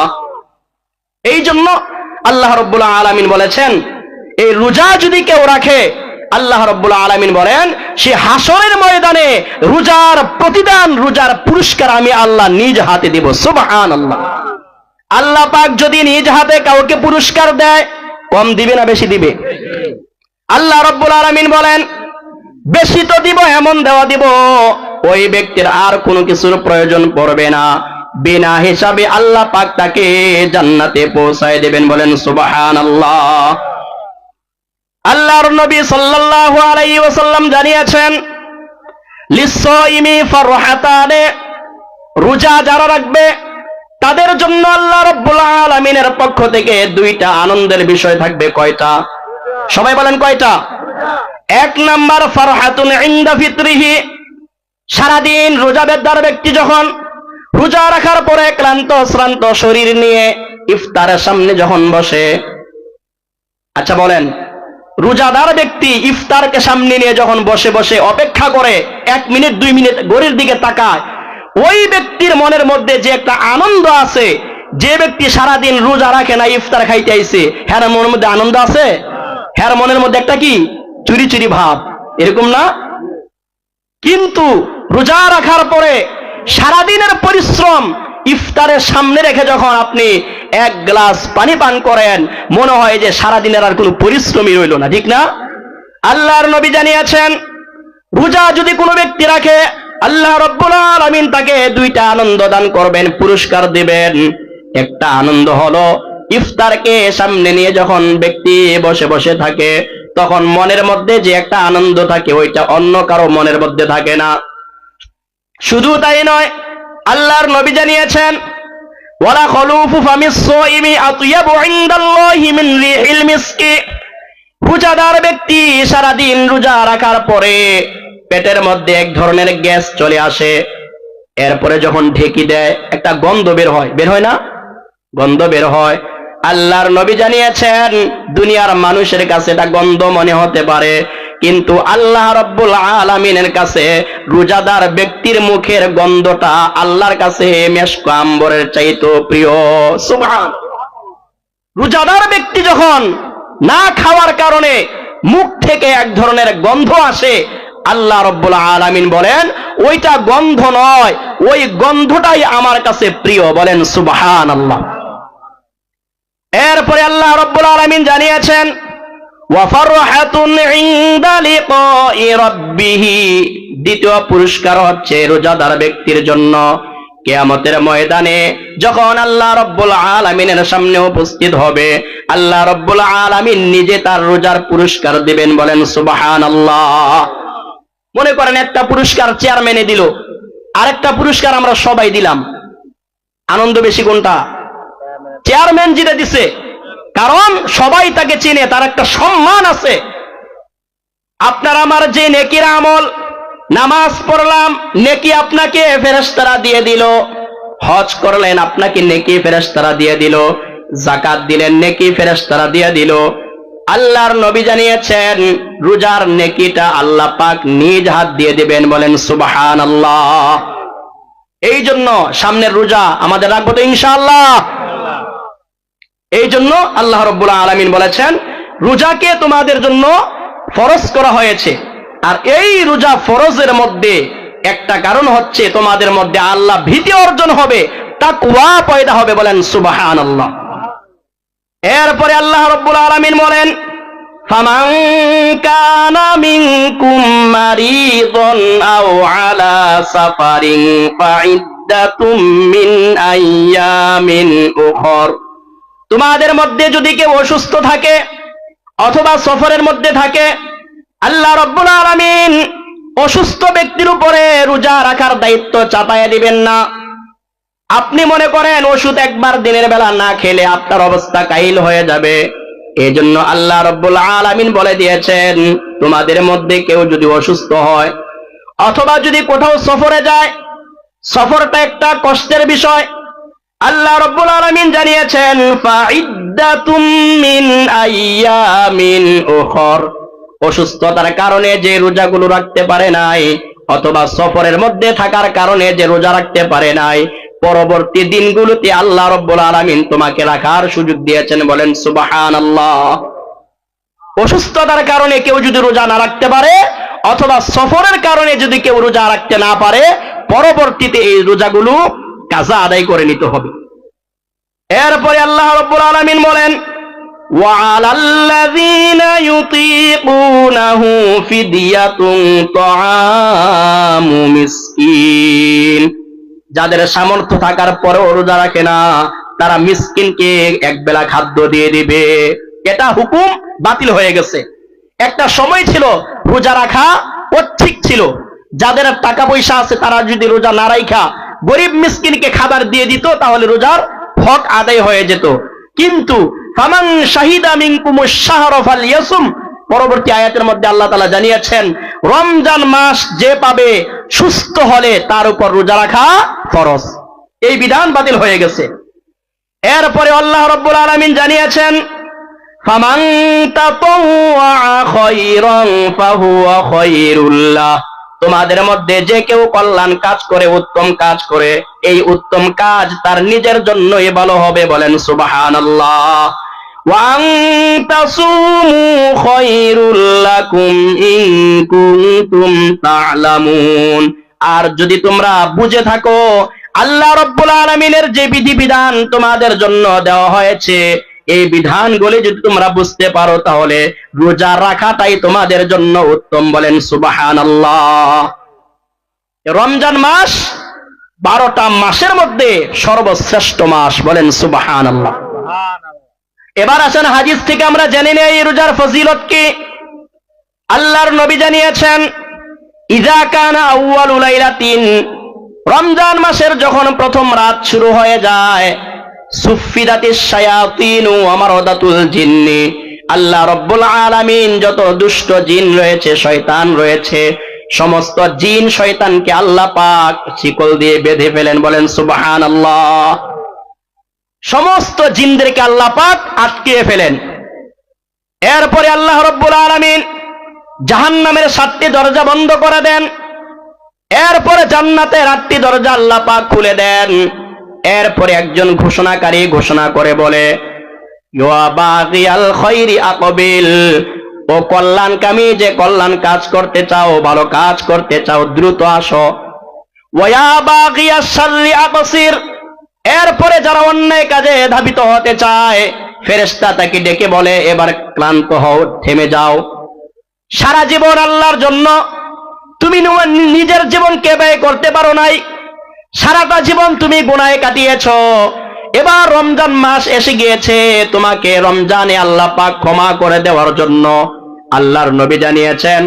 এই জন্য আল্লাহ রাব্বুল আলামিন বলেছেন, এই রোজা যদি কেউ রাখে, আল্লাহ রাব্বুল আলামিন বলেন, সে হাসরের ময়দানে রোজার প্রতিদান, রোজার পুরস্কার আমি আল্লাহ নিজ হাতে দেব। সুবহানাল্লাহ। আল্লাহ পাক যদি নিজ হাতে কাউকে পুরস্কার দেয়, কম দিবে না বেশি দিবে? আল্লাহ রাব্বুল আলামিন বলেন, বেশি তো দিব, এমন দেওয়া দিব ওই ব্যক্তির আর কোনো কিছুর প্রয়োজন পড়বে না, বিনা হিসাবে আল্লাহ পাক তাকে জান্নাতে পৌঁছায় দেবেন, বলেন সুবহানাল্লাহ। আল্লাহর নবী সাল্লাল্লাহু আলাইহি ওয়াসাল্লাম জানিয়েছেন, লিসসাইমি ফারহাতানে, রোজা যারা রাখবে তাদের জন্য আল্লাহ রাব্বুল আলামিনের পক্ষ থেকে দুইটা আনন্দের বিষয় থাকবে। কয়টা? সবাই বলেন কয়টা? এক নাম্বার, ফারহাতুন ইনদা ফিতরিহি, সারাদিন রোজাদার ব্যক্তি যখন রোজা রাখার পরে ক্লান্ত শ্রান্ত শরীর নিয়ে ইফতারের সামনে যখন বসে, আচ্ছা বলেন, রোজাদার ব্যক্তি ইফতারকে সামনে নিয়ে যখন বসে বসে অপেক্ষা করে, 1 মিনিট 2 মিনিট ঘড়ির দিকে তাকায়, ওই ব্যক্তির মনের মধ্যে যে একটা আনন্দ আছে, যে ব্যক্তি সারাদিন রোজা রাখে না, ইফতার খাইতে আইছে, হ্যাঁ মনের মধ্যে আনন্দ আছে, হ্যাঁ মনের মধ্যে একটা কি চুরি চুরি ভাব, এরকম না? কিন্তু রোজা রাখার পরে সারাদিনের পরিশ্রম ইফতারের সামনে রেখে যখন আপনি 1 গ্লাস পানি পান করেন, মনে হয় যে সারাদিনের আর কোনো পরিশ্রমই রইল না, ঠিক না? আল্লাহর নবী জানিয়েছেন, রোজা যদি কোনো ব্যক্তি রাখে, আল্লাহ রাব্বুল আলামিন তাকে দুইটা আনন্দ দান করবেন, পুরস্কার দিবেন। একটা আনন্দ হলো, ইফতারকে সামনে নিয়ে যখন ব্যক্তি বসে বসে থাকে, তখন মনের মধ্যে যে একটা আনন্দ থাকে, ওইটা অন্য কারো মনের মধ্যে থাকে না। শুধু তাই নয়, আল্লাহর নবী জানিয়েছেন, ওয়ালা খলুফু ফামিস সাইমি আতয়াবু ইনদাল্লাহি মিন রিহিল মিসকি, রোজাদার ব্যক্তি সারাদিন রোজা রাখার পরে পেটের মধ্যে এক ধরনের গ্যাস চলে আসে, এরপরে যখন ঢেকি দেয় একটা গন্ধ বের হয়, বের হয় না? গন্ধ বের হয়। আল্লাহর নবী জানিয়েছেন, দুনিয়ার মানুষের কাছে এটা গন্ধ মনে হতে পারে, কিন্তু আল্লাহ রাব্বুল আলামিনের কাছে রোজাদার ব্যক্তির মুখের গন্ধটা আল্লাহর কাছে মেশক আম্বরের চাইতে প্রিয়। সুবহান। রোজাদার ব্যক্তি যখন না খাওয়ার কারণে মুখ থেকে এক ধরনের গন্ধ আসে, আল্লাহ রাব্বুল আলামিন বলেন, ওইটা গন্ধ নয়, ওই গন্ধটাই আমার কাছে প্রিয়, বলেন সুবহানাল্লাহ। এরপরে আল্লাহ রাব্বুল আলামিন জানিয়েছেন, ওয়া ফারহাতুন ইনদা লিকাই রাব্বিহি, দ্বিতীয় পুরস্কার হচ্ছে রোজাদার ব্যক্তির জন্য কিয়ামতের ময়দানে যখন আল্লাহ রাব্বুল আলামিনের সামনে উপস্থিত হবে, আল্লাহ রাব্বুল আলামিন নিজে তার রোজার পুরস্কার দিবেন। বলেন সুবহানাল্লাহ। মনে করেন একটা পুরস্কার চেয়ারম্যানে দিল, আরেকটা পুরস্কার আমরা সবাই দিলাম, আনন্দ বেশি কোনটা? চেয়ারম্যান যেটা দিছে, কারণ সবাই তাকে চিনে, তার একটা সম্মান আছে। আপনার আমার যে নেকির আমল, নামাজ পড়লাম, নেকি আপনাকে ফেরেশতারা দিয়ে দিল, হজ করলেন আপনাকে নেকি ফেরেশতারা দিয়ে দিল, যাকাত দিলেন নেকি ফেরেশতারা দিয়ে দিল। আল্লাহর নবী জানিয়েছেন রোজার নেকিটা আল্লাহ পাক নিজ হাত দিয়ে দিবেন। বলেন সুবহানাল্লাহ। এই জন্য সামনের রোজা আমাদের রাখবো তো ইনশাআল্লাহ। এই জন্য আল্লাহ রাব্বুল আলামিন বলেছেন রোজাকে তোমাদের জন্য ফরজ করা হয়েছে। আর এই রোজা ফরজের মধ্যে একটা কারণ হচ্ছে তোমাদের মধ্যে আল্লাহ ভীতি অর্জন হবে, তাকওয়া পয়দা হবে। বলেন সুবহানাল্লাহ। এরপরে আল্লাহ রাব্বুল আলামিন বলেন ফামান কানা মিনকুম মারিদান আও আলা সাফারিন ফাইদ্দাতুম মিন আইয়ামিন উখর, তোমাদের মধ্যে যদি কেউ অসুস্থ থাকে অথবা সফরের মধ্যে থাকে, আল্লাহ রাব্বুল আলামিন অসুস্থ ব্যক্তির উপরে রোজা রাখার দায়িত্ব চাপায়া দিবেন না। আপনি মনে করেন ওষুধ একবার দিনের বেলা না খেলে আপনার অবস্থা কাহিল হয়ে যাবে, এজন্য আল্লাহ রাব্বুল আলামিন বলে দিয়েছেন তোমাদের মধ্যে কেউ যদি অসুস্থ হয় অথবা যদি কোথাও সফরে যায়, সফরটা একটা কষ্টের বিষয়, আল্লাহ রাব্বুল আলামিন জানিয়েছেন ফাইদ্দাতুম মিন আইয়ামিন উখর, অসুস্থতার কারণে যে রোজাগুলো রাখতে পারে নাই অথবা সফরের মধ্যে থাকার কারণে যে রোজা রাখতে পারে নাই, পরবর্তী দিনগুলোতে আল্লাহ রাব্বুল আলামিন তোমাকে রাখার সুযোগ দিয়েছেন। বলেন সুবহানাল্লাহ। অসুস্থতার কারণে কেউ যদি রোজা না রাখতে পারে অথবা সফরের কারণে যদি কেউ রোজা রাখতে না পারে, পরবর্তীতে এই রোজাগুলো কাজা আদায় করে নিতে হবে। এরপরে আল্লাহ রাব্বুল আলামিন বলেন ওয়ালাল্লাযীনা ইউতীকুনাহু ফিদিয়াতুন তাআমু মিসকিন, যাদের সামর্থ্য থাকার পরেও রোজা রাখে না তারা মিসকিনকে একবেলা খাদ্য দিয়ে দিবে। এটা হুকুম বাতিল হয়ে গেছে। একটা সময় ছিল রোজা রাখা ঐচ্ছিক ছিল, যাদের টাকা পয়সা আছে তারা যদি রোজা না রাখা গরিব মিসকিনকে খাবার দিয়ে দিত তাহলে রোজার হক আদায় হয়ে যেত। কিন্তু ফামান শাহিদা মিনকুমুশ শাহরা ফালইয়াসুম, পরবর্তী আয়াতের মধ্যে আল্লাহ তাআলা জানিয়েছেন রমজান মাস যে পাবে সুস্থ হলে তার উপর রোজা রাখা ফরজ। এই বিধান বাতিল হয়ে গেছে। এরপরে আল্লাহ রাব্বুল আলামিন জানিয়েছেন ফামান তাতাওয়া খায়রান ফাহুয়া খায়রুল লাহ, তোমাদের মধ্যে যে কেউ কল্যাণ কাজ করে, উত্তম কাজ করে, এই উত্তম কাজ তার নিজের জন্যই ভালো হবে। বলেন সুবহানাল্লাহ। ওয়া আন তাসুমু খায়রুল লাকুম ইন কুনতুম তা'লামুন, আর যদি তোমরা বুঝে থাকো আল্লাহ রাব্বুল আলামিনের যে বিধিবিধান তোমাদের জন্য দেওয়া হয়েছে, এই বিধানগুলি যদি তোমরা বুঝতে পারো তাহলে রোজা রাখাটাই তোমাদের জন্য উত্তম। বলেন সুবহানাল্লাহ। রমজান মাস 12টা মাসের মধ্যে সর্বশ্রেষ্ঠ মাস। বলেন সুবহানাল্লাহ। এবার আসেন হাদিস থেকে আমরা জেনে নেই এই রোজার ফজিলত কি। আল্লাহর নবী জানিয়েছেন ইযা কানা আউয়ালু লাইলাতিন, রমজান মাসের যখন প্রথম রাত শুরু হয়ে যায়, সুফিদাতিশ শায়াতিনু ওয়া মারাদাতুল জিন্নি, আল্লাহ রাব্বুল আলামিন যত দুষ্ট জিন রয়েছে, শয়তান রয়েছে, সমস্ত জিন শয়তানকে আল্লাহ পাক শিকল দিয়ে বেঁধে ফেলেন। বলেন সুবহানাল্লাহ। সমস্ত জিনদেরকে আল্লাহ পাক আটকিয়ে ফেলেন। এরপরে আল্লাহ রাব্বুল আলামিন জাহান্নামের 7টি দরজা বন্ধ করে দেন। এরপরে জান্নাতের 8টি দরজা আল্লাহ পাক খুলে দেন। এরপরে একজন ঘোষণাকারী ঘোষণা করে বলে ইয়া বাগিয়াল খায়রি আকবিল, ও কল্যাণকামী, যে কল্যাণ কাজ করতে চাও, ভালো কাজ করতে চাও, দ্রুত আসো। ওয়া বাগিয়াশ শাররি আকসির, এরপরে যারা অন্যায় কাজে ধাবিত হতে চায়, ফেরেশতা তাকে ডেকে বলে, এবার ক্লান্ত হও, থেমে যাও। সারা জীবন আল্লাহর জন্য তুমি নিজের জীবনকে ব্যয় করতে পারো নাই, সারাটা জীবন তুমি গুনাহে কাটিয়েছো। এবার রমজান মাস এসে গিয়েছে, তোমাকে রমজানে আল্লাহ পাক ক্ষমা করে দেওয়ার জন্য আল্লাহর নবী জানিয়েছেন,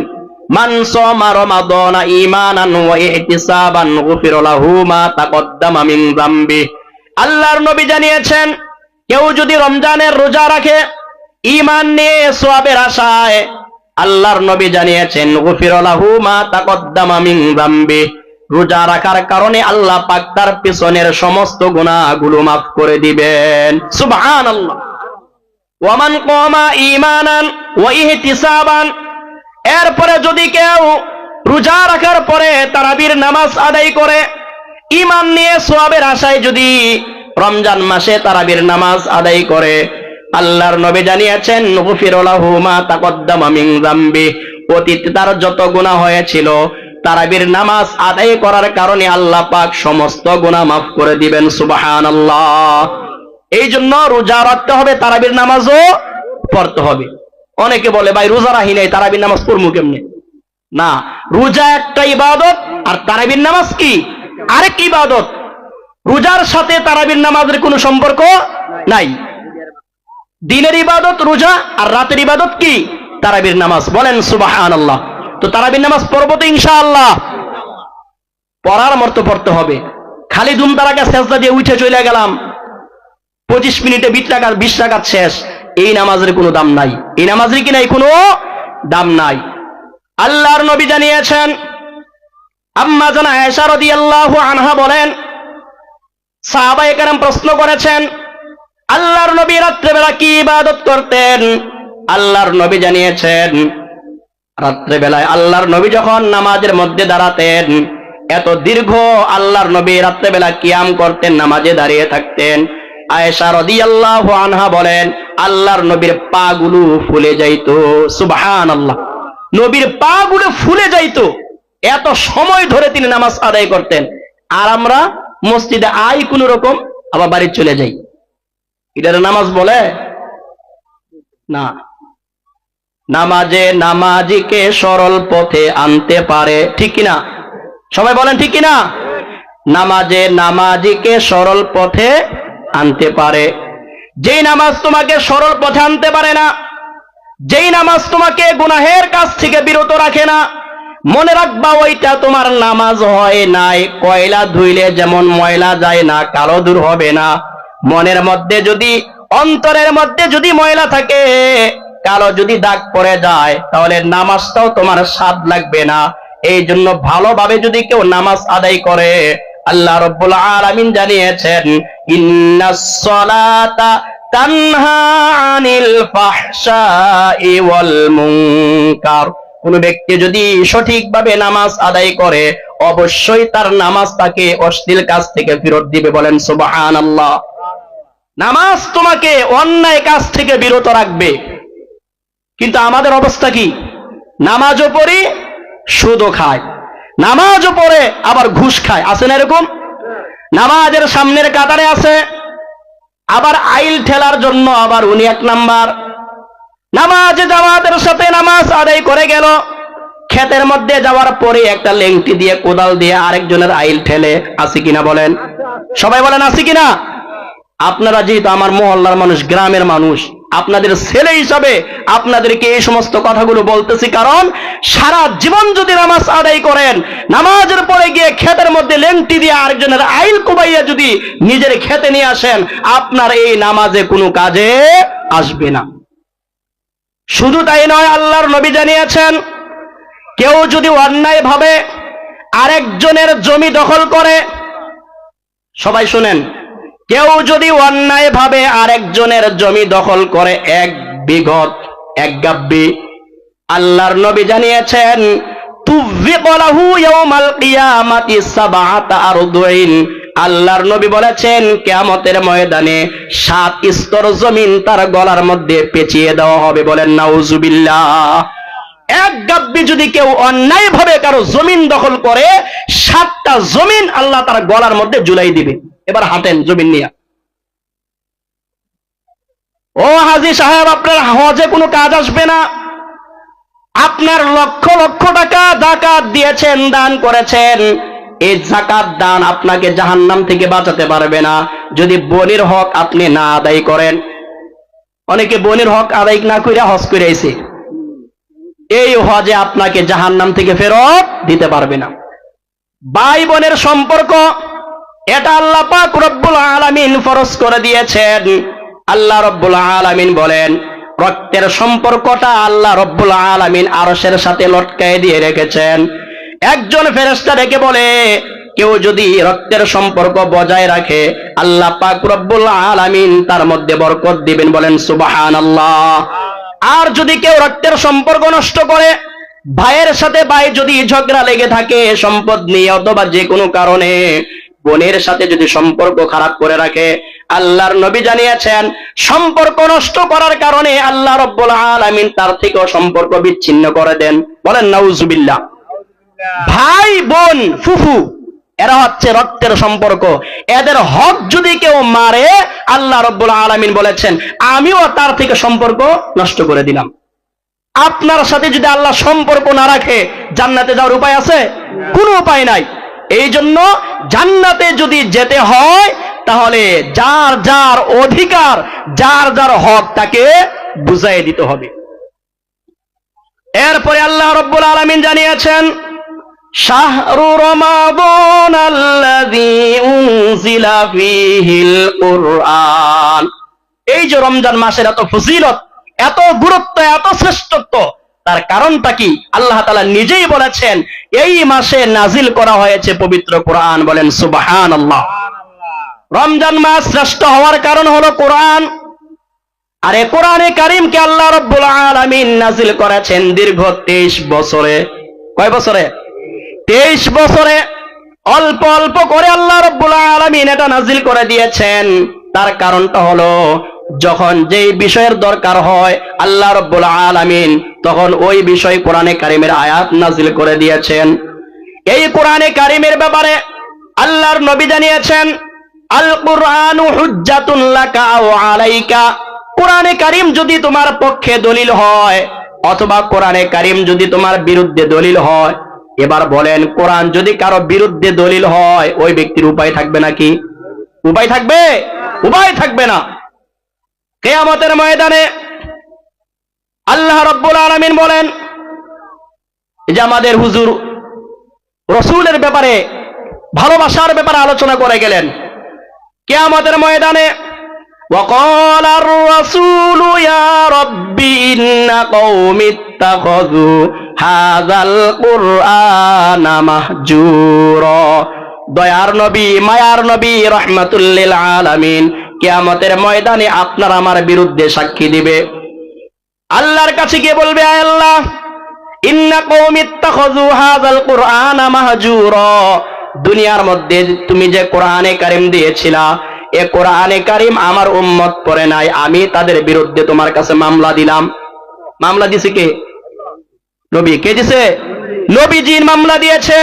মান সামা রমাদানা ঈমানান ওয়া ইহতিসাবান গুফিরা লাহু মা তাকদ্দামা মিন যামবি। আল্লাহর নবী জানিয়েছেন, কেউ যদি রমজানের রোজা রাখে ঈমান নিয়ে সওয়াবের আশায়, আল্লাহর নবী জানিয়েছেন গুফিরা লাহু মা তাকদ্দামা মিন যামবি, রোজা রাখার কারণে আল্লাহ পাক তার পিছনের সমস্ত গুনাহগুলো মাফ করে দিবেন। সুবহানাল্লাহ। ওয়া মান কামা ঈমানান ওয়া ইহতিসাবান, এরপরে যদি কেউ রোজা রাখার পরে তারাবির নামাজ আদায় করে, ঈমান নিয়ে সওয়াবের আশায় যদি রমজান মাসে তারাবির নামাজ আদায় করে, আল্লাহর নবী জানিয়েছেন গুফিরা লাহু মা তাকদ্দামা মিন যামবি, অতীতে তার যত গুনাহ হয়েছিল তারাবির নামাজ আদায় করার কারণে আল্লাহ পাক সমস্ত গুনাহ মাফ করে দিবেন। সুবহানাল্লাহ। এই জন্য রোজা রাখতে হবে, তারাবির নামাজও পড়তে হবে। অনেকে বলে, ভাই রোজা রাখি নাই, তারাবির নামাজ পড়বো কেমনে? না, রোজা একটা ইবাদত আর তারাবির নামাজ কি আরেক ইবাদত। রোজার সাথে তারাবির নামাজের কোনো সম্পর্ক নাই। দিনের ইবাদত রোজা, আর রাতের ইবাদত কি তারাবির নামাজ। বলেন সুবহানাল্লাহ। তো তারাবির নামাজ পড়বো তো ইনশাআল্লাহ, পড়ার মতো পড়তে হবে। খালি দুম তারাকা সেজদা দিয়ে উঠে চলে গেলাম, 25 মিনিটে 20 রাকাত শেষ, এই নামাজের কোনো দাম নাই। এই নামাজের কি নাই, কোনো দাম নাই। আল্লাহর নবী জানিয়েছেন, আম্মা জানা আয়েশা রাদিয়াল্লাহু আনহা বলেন, সাহাবায়ে কেরাম প্রশ্ন করেছেন, আল্লাহর নবী রাত্রেবেলা কি ইবাদত করতেন? আল্লাহর নবী জানিয়েছেন, রাত্রেবেলায় আল্লাহর নবী যখন নামাজের মধ্যে দাঁড়াতেন, এত দীর্ঘ আল্লাহর নবী রাত্রেবেলা কিয়াম করতেন, নামাজে দাঁড়িয়ে থাকতেন। আয়েশা রাদিয়াল্লাহু আনহা বলেন, আল্লাহর নবীর পা গুলো ফুলে যাইতো। সুবহানাল্লাহ। নবীর পা গুলো ফুলে যাইতো, এত সময় ধরে তিনি নামাজ আদায় করতেন। আর আমরা মসজিদে আই কোন রকম, আবার বাড়ি চলে যাই। এটার নামাজ বলে না। নামাজে নামাজিকে সরল পথে আনতে পারে, ঠিক কিনা? সবাই বলেন ঠিক কিনা? নামাজে নামাজিকে সরল পথে আনতে পারে। যেই নামাজ তোমাকে সরল পথে আনতে পারে না, যেই নামাজ তোমাকে গুনাহের কাছ থেকে বিরত রাখে না, মনে রাখবা ওইটা তোমার নামাজ হয় নাই। কয়লা ধুইলে যেমন ময়লা যায় না, কালো দূর হবে না। মনের মধ্যে যদি, অন্তরের মধ্যে যদি ময়লা থাকে, কালো যদি দাগ পড়ে যায়, তাহলে নামাজটাও তোমার স্বাদ লাগবে না। এই জন্য ভালোভাবে যদি কেউ নামাজ আদায় করে, আল্লাহ রাব্বুল আলামিন জানিয়েছেন, ইন্নাস সালাতা তানহা আনিল ফাহশাই ওয়াল মুনকার। কোন ব্যক্তি যদি সঠিকভাবে নামাজ আদায় করে, অবশ্যই তার নামাজ তাকে অশ্লীল কাজ থেকে ফিরত দিবে। বলেন সুবহানাল্লাহ। নামাজ তোমাকে অন্যায় কাজ থেকে বিরত রাখবে। কিন্তু আমাদের অবস্থা কি? নামাজও পড়ি, সুদও খায়, নামাজও পড়ে আবার ঘুষ খায়। আছে না এরকম? নামাজের সামনের কাতারে আছে, আবার আইল ঠেলার জন্য আবার উনি 1 নাম্বার। নামাজে জামাতের সাথে নামাজ আদায় করে গেল, ক্ষেতের মধ্যে যাওয়ার পরে একটা লেংটি দিয়ে, কোদাল দিয়ে আরেকজনের আইল ঠেলে। আছে কিনা বলেন? সবাই বলেন আছে কিনা? আপনারা যেহেতু আমার মহল্লার মানুষ, গ্রামের মানুষ, আপনাদের ছেলে হিসাবে আপনাদেরকে এই সমস্ত কথাগুলো বলতেছি। কারণ সারা জীবন যদি নামাজ আদায় করেন, নামাজের পরে গিয়ে ক্ষেতের মধ্যে লেংটি দিয়ে আরেকজনের আইল কোবাইয়া যদি নিজের খেতে নিয়ে আসেন, আপনার এই নামাজে কোনো কাজে আসবে না। শুধু তাই নয়, আল্লাহর নবী জানিয়েছেন, কেউ যদি অন্যায় ভাবে আরেকজনের জমি দখল করে, সবাই শুনেন, কেউ যদি অন্যায় ভাবে আরেকজনের জমি দখল করে, 1 বিঘত 1 গাব্বি, আল্লাহর নবী জানিয়েছেন, তুযিকলাহু ইয়াউমাল কিয়ামাতি 7 আরদুইন। আল্লাহর নবী বলেছেন, কিয়ামতের ময়দানে 7 স্তর জমিন তার গলার মধ্যে পেঁচিয়ে দেওয়া হবে। বলেন নাউজুবিল্লাহ। 1 গাব্বি যদি কেউ অন্যায় ভাবে কারো জমিন দখল করে, 7টা জমিন আল্লাহ তার গলার মধ্যে ঝুলাই দিবে। এবার হাঁটেন জমিন নিয়ে। ও হাজী সাহেব, আপনার হজে কোনো কাজ আসবে না। আপনার লক্ষ লক্ষ টাকা যাকাত দিয়েছেন, দান করেছেন, এই যাকাত দান আপনাকে জাহান্নাম থেকে বাঁচাতে পারবে না যদি বোনের হক আপনি না আদায় করেন। অনেকে বোনের হক আদায় না করে হজ করে আইছে, এই হজে আপনাকে জাহান্নাম থেকে ফেরত দিতে পারবে না। ভাই বোনের সম্পর্ক, এটা আল্লাহ পাক রব্বুল আলামিন ফরজ করে দিয়েছেন। আল্লাহ রব্বুল আলামিন বলেন, রক্তের সম্পর্কটা আল্লাহ রব্বুল আলামিন আরশের সাথে লটকায় দিয়ে রেখেছেন। একজন ফেরেশতা ডেকে বলে, কেউ যদি রক্তের সম্পর্ক বজায় রাখে আল্লাহ পাক রব্বুল আলামিন তার মধ্যে বরকত দিবেন, বলেন সুবহানাল্লাহ। আর যদি কেউ রক্তের সম্পর্ক নষ্ট করে, ভাইয়ের সাথে ভাই যদি ঝগড়া লেগে থাকে সম্পদ নিয়ে অথবা যে কোনো কারণে, বোনের সাথে যদি সম্পর্ক খারাপ করে রাখে, আল্লাহর নবী জানিয়েছেন সম্পর্ক নষ্ট করার কারণে আল্লাহ রব্বুল আলামিন তার থেকেও সম্পর্ক বিচ্ছিন্ন করে দেন, বলেন নাউজুবিল্লাহ। ভাই বোন ফুফু এরা হচ্ছে রক্তের সম্পর্ক, এদের হক যদি কেউ মারে আল্লাহ রব্বুল আলামিন বলেছেন আমিও তার থেকে সম্পর্ক নষ্ট করে দিলাম। আপনার সাথে যদি আল্লাহ সম্পর্ক না রাখে জান্নাতে যাওয়ার উপায় আছে? কোনো উপায় নাই। এই জন্য জান্নাতে যদি যেতে হয় তাহলে যার যার অধিকার, যার যার হক তাকে বুঝাই দিতে হবে। এরপরে আল্লাহ রব্বুল আলামিন জানিয়েছেন, শাহরু রমাদান আল্লাযী উনজিলা ফীহিল কুরআন। এই যে রমজান মাসের এত ফজিলত, এত গুরুত্ব, এত শ্রেষ্ঠত্ব, তার কারণটা কি? আল্লাহ তাআলা নিজেই বলেছেন এই মাসে নাজিল করা হয়েছে পবিত্র কোরআন, বলেন সুবহানাল্লাহ। রমজান মাস শ্রেষ্ঠ হওয়ার কারণ হলো কোরআন। আর এই কোরআনে কারীমকে আল্লাহ রাব্বুল আলামিন নাজিল করেছেন দীর্ঘ 23 বছরে। কয় বছরে? 23 বছরে অল্প অল্প করে আল্লাহ রাব্বুল আলামিন এটা নাজিল করে দিয়েছেন। তার কারণটা হলো যখন যেই বিষয়ের দরকার হয় আল্লাহ রাব্বুল আলামিন তখন ওই বিষয় কোরআনে কারীমের আয়াত নাজিল করে দিয়েছেন। এই কোরআনে কারীমের ব্যাপারে আল্লাহর নবী জানিয়েছেন, আল কুরআনু হুজ্জাতুন লাকা ওয়া আলাইকা। কোরআনে কারীম যদি তোমার পক্ষে দলিল হয় অথবা কোরআনে কারীম যদি তোমার বিরুদ্ধে দলিল হয়। এবার বলেন, কোরআন যদি কারো বিরুদ্ধে দলিল হয় ওই ব্যক্তির উপায় থাকবে নাকি? উপায় থাকবে? উপায় থাকবে না। কিয়ামতের ময়দানে আল্লাহ রাব্বুল আলামিন বলেন, যে আমাদের হুজুর রাসূলের ব্যাপারে, ভালোবাসার ব্যাপারে আলোচনা করে গেলেন। কিয়ামতের ময়দানে وقال الرسول يا رب إن قوم اتخذوا هذا القرآن مهجورا। দয়ার নবী, মায়ার নবী, রাহমাতুল লিল আলামিন কিয়ামতের ময়দানে আপনার আমার বিরুদ্ধে সাক্ষী দিবে। আল্লাহর কাছে গিয়ে বলবে, আয় আল্লাহ, ইন্না কওমি ইত্তাখাযু হাযাল কুরআনা মাহজুরা। দুনিয়ার মধ্যে তুমি যে কোরআনে কারীম দিয়েছিলা, এ কোরআনে কারীম আমার উম্মত পড়ে নাই, আমি তাদের বিরুদ্ধে তোমার কাছে মামলা দিলাম। মামলা দিছে কে? নবী। কে দিছে? নবীজি মামলা দিয়েছে।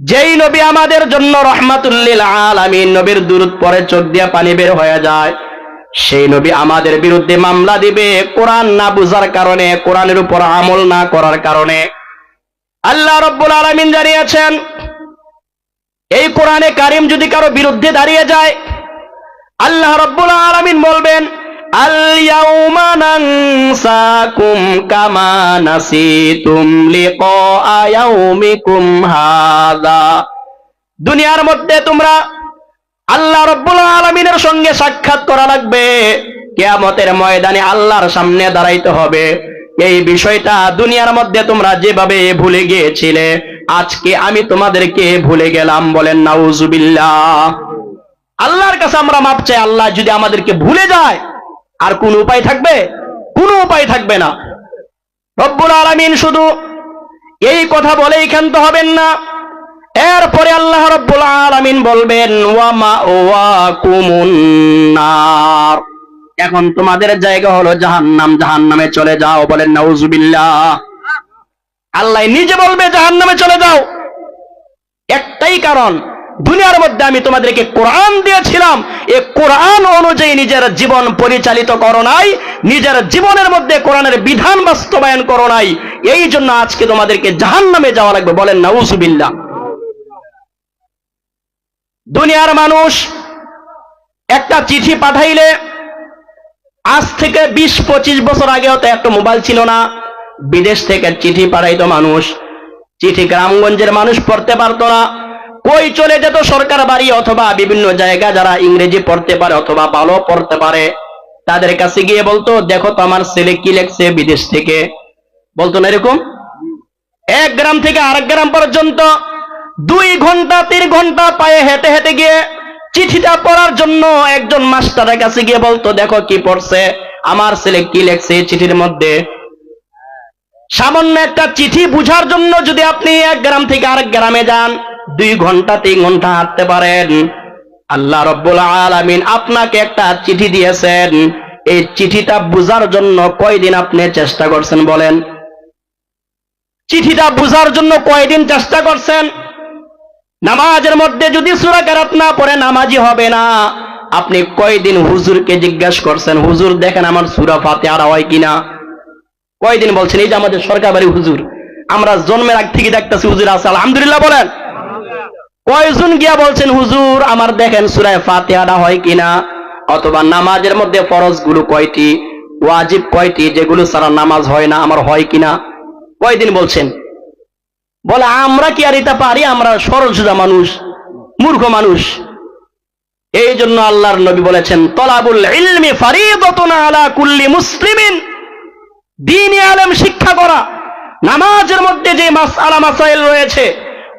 যেই নবী আমাদের জন্য রাহমাতুল লিল আলামিন, নবীর দুরূদ পড়ে চোখ দিয়ে পানি বের হয়ে যায়, সেই নবী আমাদের বিরুদ্ধে মামলা দিবে কোরআন না বুঝার কারণে, কোরআনের উপর আমল না করার কারণে। আল্লাহ রাব্বুল আলামিন জানিয়েছেন এই কোরআনে কারীম যদি কারো বিরুদ্ধে দাঁড়িয়ে যায় আল্লাহ রাব্বুল আলামিন বলবেন, আল ইয়াউমা নানসাকুম কামা নাসিতুম লিকা ইয়াউমিকুম হাযা। দুনিয়ার মধ্যে তোমরা আল্লাহ রাব্বুল আলামিনের সঙ্গে সাক্ষাৎ করা লাগবে, কিয়ামতের ময়দানে আল্লাহর সামনে দাঁড়াইতে হবে। এই বিষয়টা দুনিয়ার মধ্যে তোমরা যেভাবে ভুলে গিয়েছিলে আজকে আমি তোমাদেরকে ভুলে গেলাম, বলেন নাউজুবিল্লাহ। আল্লাহর কাছে আমরা মাপ চাই। আল্লাহ যদি আমাদেরকে ভুলে যায় আর কোন উপায় থাকবে? কোনো উপায় থাকবে না। রব্বুল আলামিন শুধু এই কথা বলেই ক্ষান্ত হবেন না, এরপরে আল্লাহ রব্বুল আলামিন বলবেন, ওয়া মাওয়াকুমুন নার। এখন তোমাদের জায়গা হলো জাহান্নাম, জাহান্নামে চলে যাও, বলেন নাউজুবিল্লাহ। আল্লাহ নিজে বলবে জাহান্নামে চলে যাও। একটাই কারণ, দুনিয়ার মধ্যে আমি তোমাদেরকে কোরআন দিয়েছিলাম, এই কোরআন অনুযায়ী নিজের জীবন পরিচালিত করো নাই, নিজের জীবনের মধ্যে কোরআনের বিধান বাস্তবায়ন করো নাই, এই জন্য আজকে তোমাদেরকে জাহান্নামে যাওয়া লাগবে। বলেন নাউজুবিল্লাহ। দুনিয়ার মানুষ একটা চিঠি পাঠাইলে, আজ থেকে 20-25 বছর আগেও তো একটা মোবাইল ছিল না, বিদেশ থেকে চিঠি পাঠাইতো মানুষ, চিঠি গ্রামগঞ্জের মানুষ পড়তে পারতো না, কই চলে যেত সরকার বাড়ি অথবা বিভিন্ন জায়গা যারা ইংরেজি পড়তে পারে অথবা ভালো পড়তে পারে তাদের কাছে গিয়ে বলতো, দেখো তো আমার ছেলে কি লেখছে বিদেশ থেকে। বলতো না এরকম? এক গ্রাম থেকে আরেক গ্রাম পর্যন্ত 2 ঘন্টা 3 ঘন্টা পায়ে হেঁটে হেঁটে গিয়ে চিঠিটা পড়ার জন্য একজন মাস্টারের কাছে গিয়ে বলতো, দেখো কি পড়ছে, আমার ছেলে কি লেখছে চিঠির মধ্যে। সামান্য একটা চিঠি বুঝার জন্য যদি আপনি এক গ্রাম থেকে আরেক গ্রামে যান, 2 ঘন্টা 3 ঘন্টা হাঁটতে পারেন। আল্লাহ রাব্বুল আলামিন আপনাকে একটা চিঠি দিয়েছেন, এই চিঠিটা বুঝার জন্য কয়দিন আপনি চেষ্টা করছেন বলেন? চিঠিটা বুঝার জন্য কয়দিন চেষ্টা করছেন? নামাজের মধ্যে যদি সূরা কেরাত না পড়ে নামাজি হবে না। আপনি কয়দিন হুজুরকে জিজ্ঞাসা করছেন, হুজুর দেখেন আমার সূরা ফাতিহা হয় কিনা? কয়দিন বলছেন? এই যে আমাদের সরকার বাড়ি হুজুর, আমরা জন্মের আগ থেকে দেখতেছি হুজুর আছে আলহামদুলিল্লাহ বলেন। কয়জন গিয়া বলছেন, হুজুর আমার দেখেন সূরা ফাতিহাটা হয় কিনা, অথবা নামাজের মধ্যে ফরজ গুলো কয়টি, ওয়াজিব কয়টি, যেগুলো ছাড়া নামাজ হয় না, আমার হয় কিনা? কয়দিন বলছেন? বলে আমরা কি আর এটা পারি? আমরা সরল সোজা মানুষ, মূর্খ মানুষ। এই জন্য আল্লাহর নবী বলেছেন, তলাবুল ইলমি ফারিদাতুন আলা কুল্লি মুসলিমিন, দ্বীনি ইলম শিক্ষা করা, নামাজের মধ্যে যে মাসআলা মাসাইল রয়েছে,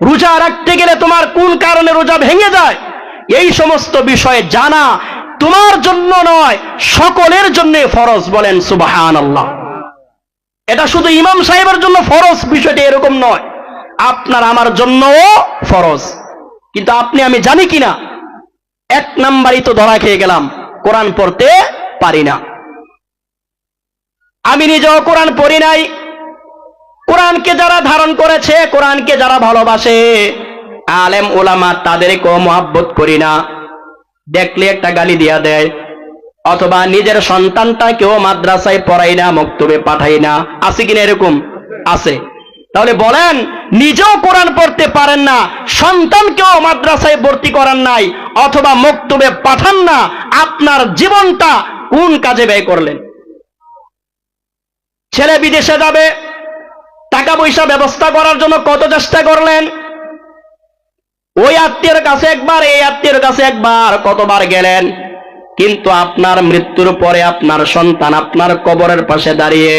রোজা রাখতে গেলে তোমার কোন কারণে রোজা ভেঙে যায়, এই সমস্ত বিষয়ে জানা তোমার জন্য নয়, সকলের জন্য ফরজ। বলেন সুবহানাল্লাহ। এটা শুধু ইমাম সাহেবের জন্য ফরজ, বিষয়টি এরকম নয়, আপনার আমার জন্যও ফরজ। কিন্তু আপনি আমি জানি কিনা? 1 নাম্বারই তো ধরা খেয়ে গেলাম, কোরআন পড়তে পারি না। আমি নিজেও কোরআন পড়ি নাই। কোরআনকে যারা ধারণ করেছে, কোরআনকে যারা ভালোবাসে, আলেম ওলামা, তাদেরকেও মহব্বত করি না। দেখলে একটা গালি দিয়া দেয়, অথবা নিজের সন্তানটাকেও মাদ্রাসায় পড়াই না, মক্তবে পাঠাই না। আছে কিনা এরকম? আছে। তাহলে বলেন, নিজেও কোরআন পড়তে পারেন না, সন্তানকেও মাদ্রাসায় ভর্তি করান নাই, অথবা মক্তবে পাঠান না, আপনার জীবনটা কোন কাজে ব্যয় করলেন? ছেলে বিদেশে যাবে, টাকা পয়সা ব্যবস্থা করার জন্য কত চেষ্টা করলেন? ওই আত্মীয়ের কাছে একবার, এই আত্মীয়ের কাছে একবার, কতবার গেলেন? কিন্তু আপনার মৃত্যুর পরে আপনার সন্তান আপনার কবরের পাশে দাঁড়িয়ে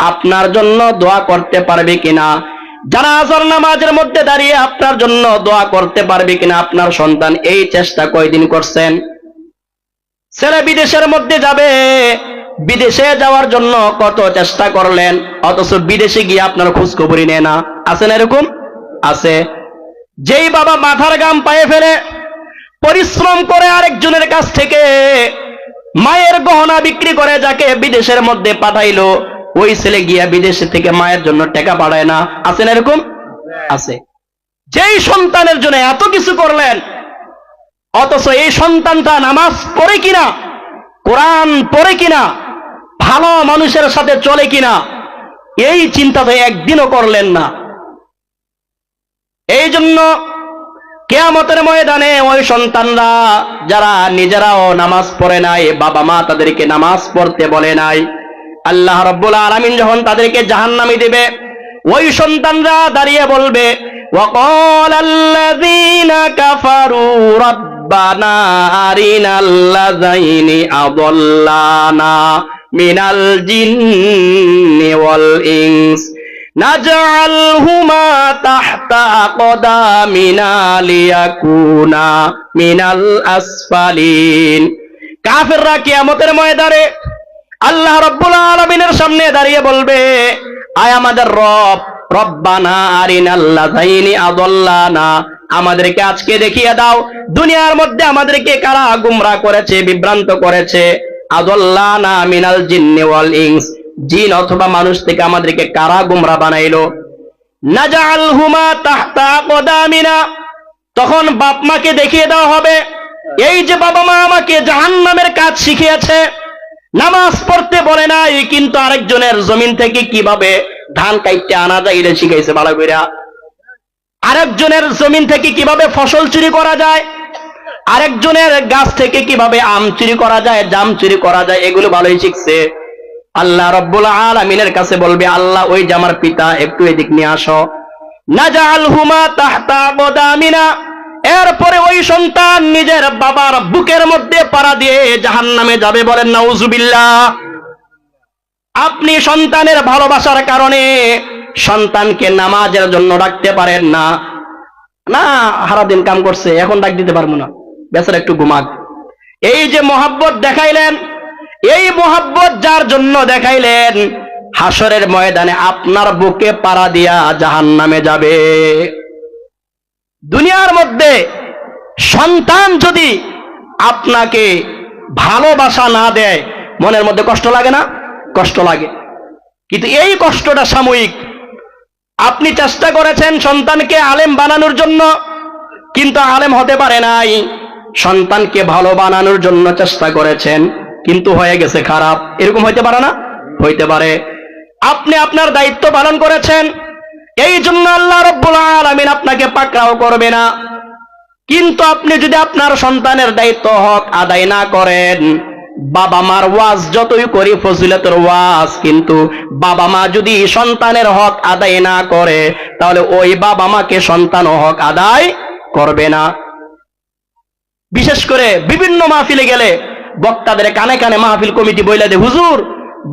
আপনার জন্য দোয়া করতে পারবে কিনা? জানাজার নামাজের মধ্যে দাঁড়িয়ে আপনার জন্য দোয়া করতে পারবে কিনা আপনার সন্তান? এই চেষ্টা কয়দিন করছেন? ছেলে বিদেশের মধ্যে যাবে, বিদেশে যাওয়ার জন্য কত চেষ্টা করলেন, অথচ বিদেশে গিয়ে আপনার খোঁজ খবরই নেয় না। আছে না এরকম? আছে। যেই বাবা মাথার ঘাম পায়ে ফেলে পরিশ্রম করে আরেকজনের কাছ থেকে মায়ের গহনা বিক্রি করে যাকে বিদেশের মধ্যে পাঠাইলো, ওই ছেলে গিয়া বিদেশে থেকে মায়ের জন্য টাকা পাঠায় না। আছে না এরকম? আছে। যেই সন্তানের জন্য এত কিছু করলেন, অথচ এই সন্তানটা নামাজ পড়ে কিনা, কোরআন পড়ে কিনা, ভালো মানুষের সাথে চলে কিনা, এই চিন্তা তো একদিনও করলেন না। এই জন্য কিয়ামতের ময়দানে ওই সন্তানরা যারা নিজেরাও নামাজ পড়ে নাই, বাবা মা তাদেরকে নামাজ পড়তে বলে নাই, আল্লাহ রাব্বুল আলামিন যখন তাদেরকে জাহান্নামে দিবে, ওই সন্তানরা দাঁড়িয়ে বলবে, ওয়াকালাল্লাযীনা কাফারু রাব্বানা আরিনাল্লাযাইনি আযাল্লানা মিনাল জিন্নি ওয়াল ইনস নাজআলহুমা তাহতা আকদামিনা লিয়াকুনা মিনাল আসফালিন। কাফেররা কিয়ামতের ময়দানে আল্লাহ রাব্বুল আলামিনের সামনে দাঁড়িয়ে বলবে, আয় আমাদের রব, রব্বানা আরিনাল্লাযাইনি আযাল্লানা, আমাদেরকে আজকে দেখিয়ে দাও দুনিয়ার মধ্যে আমাদেরকে কারা গুমরাহ করেছে, বিভ্রান্ত করেছে। আযাল্লানা মিনাল জিন্নি ওয়াল ইনস, জিন অথবা মানুষ থেকে আমাদেরকে কারা গুমরাহ বানাইলো। নাজআলহুমা তাহতা আকদামিনা, তখন বাপ মাকে দেখিয়ে দেওয়া হবে, এই যে বাবা মা আমাকে জাহান্নামের কাজ শিখিয়েছে, নামাজ পড়তে বলে নাই, কিন্তু আরেকজনের জমিন থেকে কিভাবে ধান কাটতে আনা যায় এটা শিখাইছে ভালো কইরা। আরেকজনের জমিন থেকে কিভাবে ফসল চুরি করা যায়, আরেকজনের গাছ থেকে কিভাবে আম চুরি করা যায়, জাম চুরি করা যায়, এগুলো ভালোই শিখছে। আল্লাহ রাব্বুল আলামিনের কাছে বলবে, আল্লাহ ওই যে আমার পিতা, একটু এদিক নিয়ে আসো। নাজআলহুমা তাহতা আকদামিনা, এরপরে ওই সন্তান নিজের বাবার বুকের মধ্যে পাড়া দিয়ে জাহান্নামে যাবে। বলেন নাউজুবিল্লাহ। আপনি সন্তানের ভালোবাসার কারণে সন্তানকে নামাজের জন্য ডাকতে পারেন না, না সারাদিন কাম করছে, এখন ডাক দিতে পারবো না, বেচারা একটু ঘুমাক। এই যে মোহাব্বত দেখাইলেন, এই মোহাব্বত যার জন্য দেখাইলেন, হাসরের ময়দানে আপনার বুকে পাড়া দিয়া জাহান্নামে যাবে। দুনিয়ার মধ্যে সন্তান যদি আপনাকে ভালোবাসা না দেয়, মনের মধ্যে কষ্ট লাগে না? কষ্ট লাগে, কিন্তু এই কষ্টটা সাময়িক। আপনি চেষ্টা করেছেন সন্তানকে আলেম বানানোর জন্য, কিন্তু আলেম হতে পারে নাই। সন্তানকে ভালো বানানোর জন্য চেষ্টা করেছেন, কিন্তু হয়ে গেছে খারাপ। এরকম হইতে পারে না? হইতে পারে। আপনি আপনার দায়িত্ব পালন করেছেন, এই জন্য আল্লাহ রাব্বুল আলামিন আপনাকে পাকড়াও করবে না। কিন্তু আপনি যদি আপনার সন্তানের দায়িত্ব হক আদায় না করেন, বাবা মার ওয়াজ যতই করি ফজিলতের ওয়াজ, কিন্তু বাবা মা যদি সন্তানের হক আদায় না করে, তাহলে ওই বাবা মাকে সন্তান হক আদায় করবে না। বিশেষ করে বিভিন্ন মাহফিলে গেলে বক্তাদের কানে কানে মাহফিল কমিটি বইলা দে, হুজুর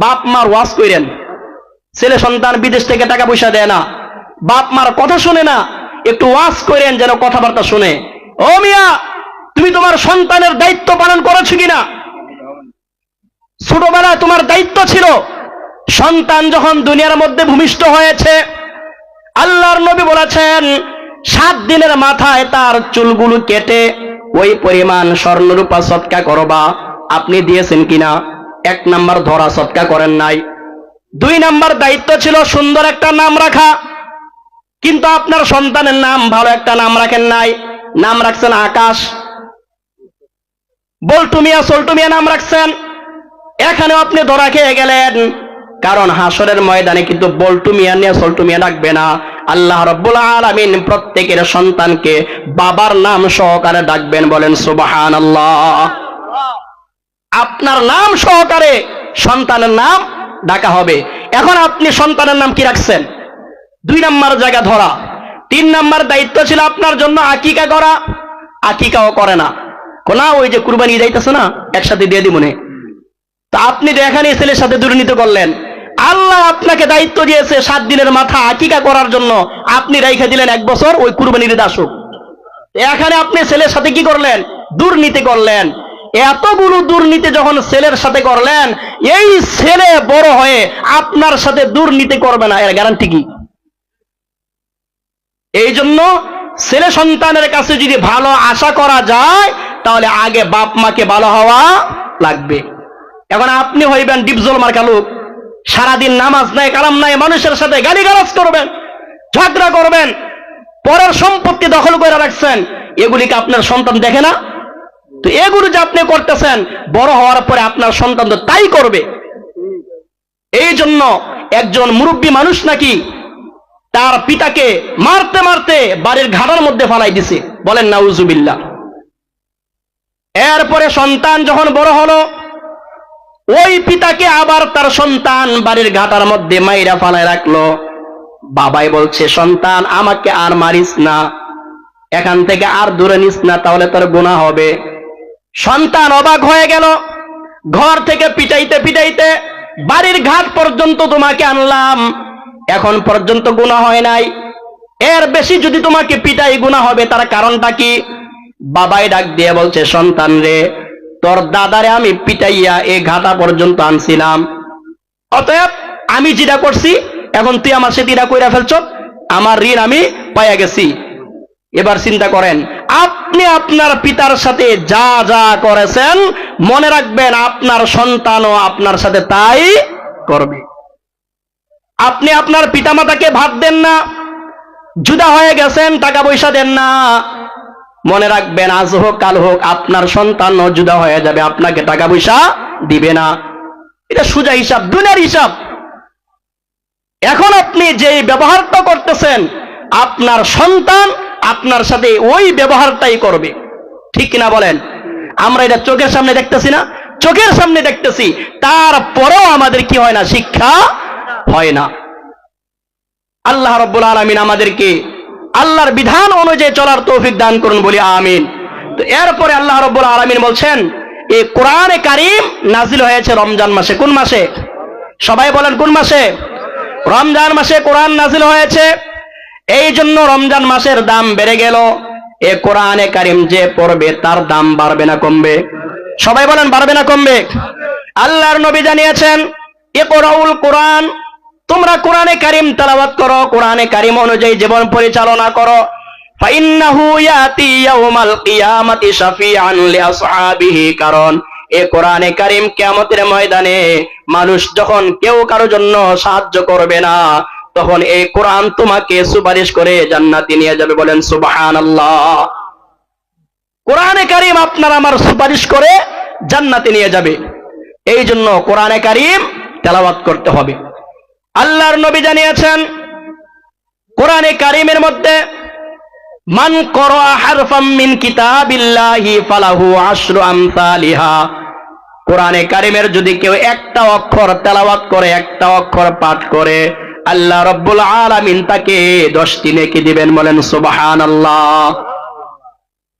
বাপ মার ওয়াজ কইরেন, ছেলে সন্তান বিদেশ থেকে টাকা পয়সা দেয় না, বাপ মার কথা শুনে না, একটু ওয়াজ করেন যেন কথাবার্তা শুনে। ও মিয়া, তুমি তোমার সন্তানের দায়িত্ব পালন করেছো কিনা? ছোটবেলায় তোমার দায়িত্ব ছিল, সন্তান যখন দুনিয়ার মধ্যে ভূমিষ্ঠ হয়েছে, আল্লাহর নবী বলেছেন 7 দিনের মাথায় তার চুলগুলো কেটে ওই পরিমাণ স্বর্ণরূপা সদকা করবা। আপনি দিয়েছেন কিনা? 1 নাম্বার ধরা, সদকা করেন নাই। 2 নাম্বার দায়িত্ব ছিল সুন্দর একটা নাম রাখা, কিন্তু আপনার সন্তানের নাম ভালো একটা নাম রাখেন নাই, নাম রাখছেন আকাশ, বল্টু মিয়া সল্টু মিয়া নাম রাখছেন। এখানেও আপনি ধরা খেয়ে গেলেন, কারণ হাসরের ময়দানে কিন্তু বল্টু মিয়া নিয়ে সল্টু মিয়া ডাকবে না। আল্লাহ রাব্বুল আলামিন প্রত্যেকের সন্তানকে বাবার নাম সহকারে ডাকবেন। বলেন সুবহানাল্লাহ। আপনার নাম সহকারে সন্তানের নাম ডাকা হবে। এখন আপনি সন্তানের নাম কি রাখছেন? 2 নাম্বার জায়গা ধরা। 3 নাম্বার দায়িত্ব ছিল আপনার জন্য আকিকা করা, আকিকাও করে না। কোনা ওই যে কুরবানি যাইতেছে না, একসাথে দিয়ে দিব মনে। তা আপনি তো এখানে ছেলের সাথে দুর্নীতি করলেন। আল্লাহ আপনাকে দায়িত্ব দিয়েছে 7 দিনের মাথা আকিকা করার জন্য, আপনি রাইখা দিলেন 1 বছর ওই কুরবানির দাসুক। এখানে আপনি ছেলের সাথে কি করলেন? দুর্নীতি করলেন। এতগুলো দুর্নীতি যখন ছেলের সাথে করলেন, এই ছেলে বড় হয়ে আপনার সাথে দুর্নীতি করবে না, এর গ্যারান্টি কি? এই জন্য ছেলে সন্তানের কাছে যদি ভালো আশা করা যায়, তাহলে আগে বাপ মাকে ভালো হওয়া লাগবে। এখন আপনি হইবেন ডিপজল মার্কা লোক, সারাদিন নামাজ নাই কালাম নাই, মানুষের সাথে গালিগালাজ করবেন, ঝগড়া করবেন, পরের সম্পত্তি দখল করে রাখছেন, এগুলিকে আপনার সন্তান দেখে না? তো এগুলো যে আপনি করতেছেন, বড় হওয়ার পরে আপনার সন্তান তো তাই করবে। এই জন্য একজন মুরব্বী মানুষ নাকি তার পিতাকে মারতে মারতে বাড়ির ঘাটার মধ্যে ফালাই দিছে। বলেন নাউজুবিল্লাহ। এরপরে সন্তান যখন বড় হলো, ওই পিতাকে আবার তার সন্তান বাড়ির ঘাটার মধ্যে মাইরা ফালাই রাখলো। বাবাই বলছে, সন্তান আমাকে আর মারিস না, এখান থেকে আর দূরে নিস না, তাহলে তোর গুনাহ হবে। সন্তান অবাক হয়ে গেল, ঘর থেকে পিটাইতে পিটাইতে বাড়ির ঘাট পর্যন্ত তোমাকে আনলাম, এখন পর্যন্ত গুনাহ হয় নাই, এর বেশি যদি তোমাকে পিটাই গুনাহ হবে, তার কারণটা কি? বাবাই ডাক দিয়ে বলছে, সন্তান রে, তোর দাদারে আমি পিটাইয়া এই ঘাটা পর্যন্ত আনছিলাম, অতএব আমি যেটা করছি এখন তুই আমার সাথে এটা কইরা ফেলছ, আমার ঋণ আমি পাইয়া গেছি। এবার চিন্তা করেন, আপনি আপনার পিতার সাথে যা যা করেছেন, মনে রাখবেন আপনার সন্তানও আপনার সাথে তাই করবে। আপনি আপনার পিতামাতাকে ভাত দেন না, জুদা হয়ে গেছেন, টাকা পয়সা দেন না, মনে রাখবেন, আজ হোক কাল হোক আপনার সন্তান জুদা হয়ে যাবে, আপনাকে টাকা পয়সা দিবে না। এটা সোজা হিসাব, দুনিয়ার হিসাব। এখন আপনি যেই ব্যবহারটা করতেছেন, আপনার সন্তান আপনার সাথে ওই ব্যবহারটাই করবে, ঠিক কিনা বলেন? আমরা এটা চোখের সামনে দেখতেছি না? চোখের সামনে দেখতেছি, তারপরেও আমাদের কি হয় না? শিক্ষা হয় না। আল্লাহ রাব্বুল আলামিন আমাদেরকে আল্লাহর বিধান অনুযায়ী চলার তৌফিক দান করুন, বলি আমিন। তো এরপরে আল্লাহ রাব্বুল আলামিন বলছেন, এই কোরআনে কারীম নাজিল হয়েছে রমজান মাসে। কোন মাসে? সবাই বলেন কোন মাসে? রমজান মাসে কোরআন নাজিল হয়েছে। এই জন্য রমজান মাসের দাম বেড়ে গেল। এ কোরআনে কারীম যে পড়বে তার দাম বাড়বে না কমবে? সবাই বলেন বাড়বে না কমবে? আল্লাহর নবী জানিয়েছেন, ইকরাউল কোরআন, তোমরা কোরআনে কারীম তেলাওয়াত করো, কোরআনে কারীম অনুযায়ী জীবন পরিচালনা করো। ফাইন্নাহু ইয়াতি ইয়াউমাল কিয়ামাতি শাফিআন লিআসহাবিহি, কারণ এই কোরআনে কারীম কিয়ামতের ময়দানে মানুষ যখন কেউ কারো জন্য সাহায্য করবে না, তখন এই কোরআন তোমাকে সুপারিশ করে জান্নাতে নিয়ে যাবে। বলেন সুবহানাল্লাহ। কোরআনে কারীম আপনার আমার সুপারিশ করে জান্নাতে নিয়ে যাবে। এই জন্য কোরআনে কারীম তেলাওয়াত করতে হবে। আল্লাহর নবী জানিয়েছেন, কোরআনে কারীমের মধ্যে মান করা হারফাম মিন কিতাবিল্লাহি ফালাহু আশরু আমসালিহা, কোরআনে কারীমের যদি কেউ একটা অক্ষর তেলাওয়াত করে, একটা অক্ষর পাঠ করে, আল্লাহ রাব্বুল আলামিন তাকে 10টি নেকি দিবেন। বলেন সুবহানাল্লাহ।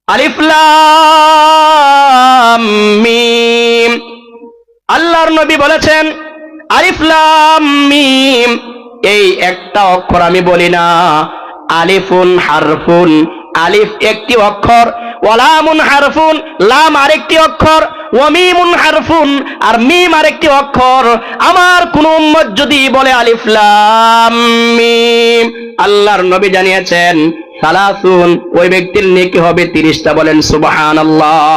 আলিফ লাম মিম, আল্লাহর নবী বলেছেন, আলিফ লাম মিম, এই একটা অক্ষর আমি বলি না। আলিফুন হারফুন, আলিফ একটি অক্ষর, ওয়া লামুন হারফুন, লাম আরেকটি অক্ষর, ওয়া মিমুন হারফুন, আর মিম আরেকটি অক্ষর। আমার কোন উম্মত যদি বলে আলিফ লাম মিম, আল্লাহর নবী জানিয়েছেন সালাসুন, ওই ব্যক্তির নেকি হবে 30টা। বলেন সুবহানাল্লাহ।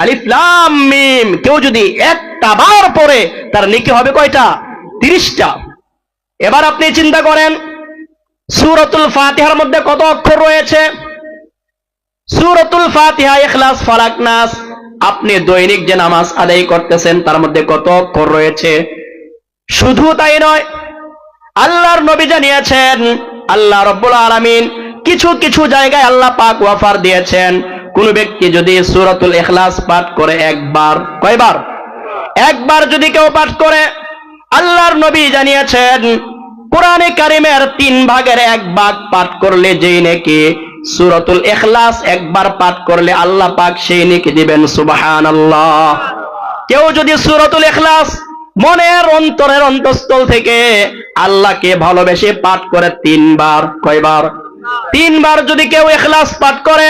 আলিফ লাম মিম কেউ যদি একটা বার পড়ে তার নেকি হবে কয়টা? 30টা। এবার আপনি চিন্তা করেন, সূরাতুল ফাতিহার মধ্যে কত অক্ষর রয়েছে? সূরাতুল ফাতিহা, ইখলাস, ফালাক, নাস, আপনি দৈনিক যে নামাজ আদায় করতেছেন তার মধ্যে কত অক্ষর রয়েছে? শুধু তাই নয়, আল্লাহর নবী জানিয়েছেন, আল্লাহ রাব্বুল আলামিন কিছু কিছু জায়গায় আল্লাহ পাক ওয়াফার দিয়েছেন, কোন ব্যক্তি যদি সূরাতুল ইখলাস পাঠ করে একবার, কয়বার? একবার যদি কেউ পাঠ করে, আল্লাহর নবী জানিয়েছেন কোরআনে কারীমের 3 ভাগের 1 ভাগ পাঠ করলে যেই নেকি, সূরাতুল ইখলাস একবার পাঠ করলে আল্লাহ পাক সেই নেকি দিবেন। সুবহানাল্লাহ। কেউ যদি সূরাতুল ইখলাস মনের অন্তরের অন্তঃস্থল থেকে আল্লাহকে ভালোবেসে পাঠ করে 3 বার, কয়বার? 3 বার যদি কেউ ইখলাস পাঠ করে,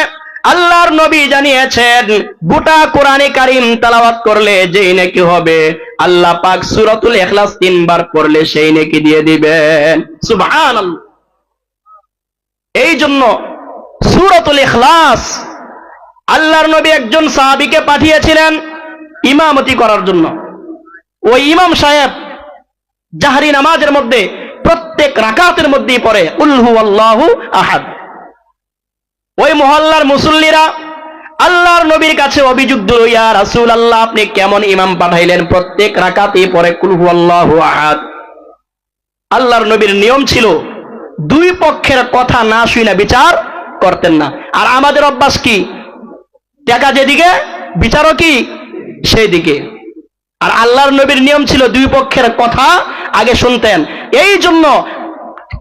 আল্লাহর নবী জানিয়েছেন গোটা কোরআনে কারীম তেলাওয়াত করলে যেই নেকি হবে, আল্লাহ পাক সূরাতুল ইখলাস 3 বার পড়লে সেই নেকি দিয়ে দিবেন। সুবহানাল্লাহ। এই জন্য সূরাতুল ইখলাস আল্লাহর নবী একজন সাহাবীকে পাঠিয়েছিলেন ইমামতি করার জন্য। ওই ইমাম সাহেব জাহরি নামাজের মধ্যে প্রত্যেক রাকাতের মধ্যেই পড়ে কুল হুয়াল্লাহু আহাদ। ওই মহল্লার মুসল্লিরা আল্লাহর নবীর কাছে অভিযোগ দিল, ইয়া রাসূলুল্লাহ, আপনি কেমন ইমাম পাঠাইলেন, প্রত্যেক রাকাতেই পড়ে কুল হুয়াল্লাহু আহাদ। আল্লাহর নবীর নিয়ম ছিল দুই পক্ষের কথা না শুনে বিচার করতেন না। আর আমাদের অভ্যাস কি? টাকা যেদিকে বিচারও কি সেই দিকে। আর আল্লাহর নবীর নিয়ম ছিল দুই পক্ষের কথা আগে শুনতেন। এই জন্য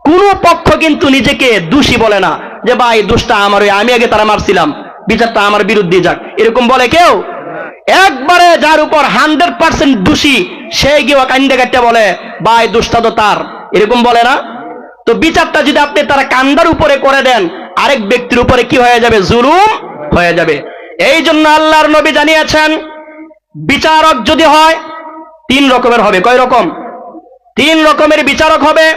কোন পক্ষ কিন্তু নিজেকে দোষী বলে না, যে ভাই দোষটা আমার, আমি আগে তারা মারছিলাম, বিচারটা আমার বিরুদ্ধে যাক, এরকম বলে কেউ? একবারে যার উপর 100% দোষী সে গিয়ে কান্দে কাটতে বলে ভাই দোষটা তো তার, এরকম বলে না। তো বিচারটা যদি আপনি তারা কান্দার উপরে করে দেন, আরেক ব্যক্তির উপরে কি হয়ে যাবে? জুলুম হয়ে যাবে। এই জন্য আল্লাহর নবী জানিয়েছেন বিচারক যদি হয় 3 রকমের হবে। কয় রকম? 3 রকমের বিচারক হবে।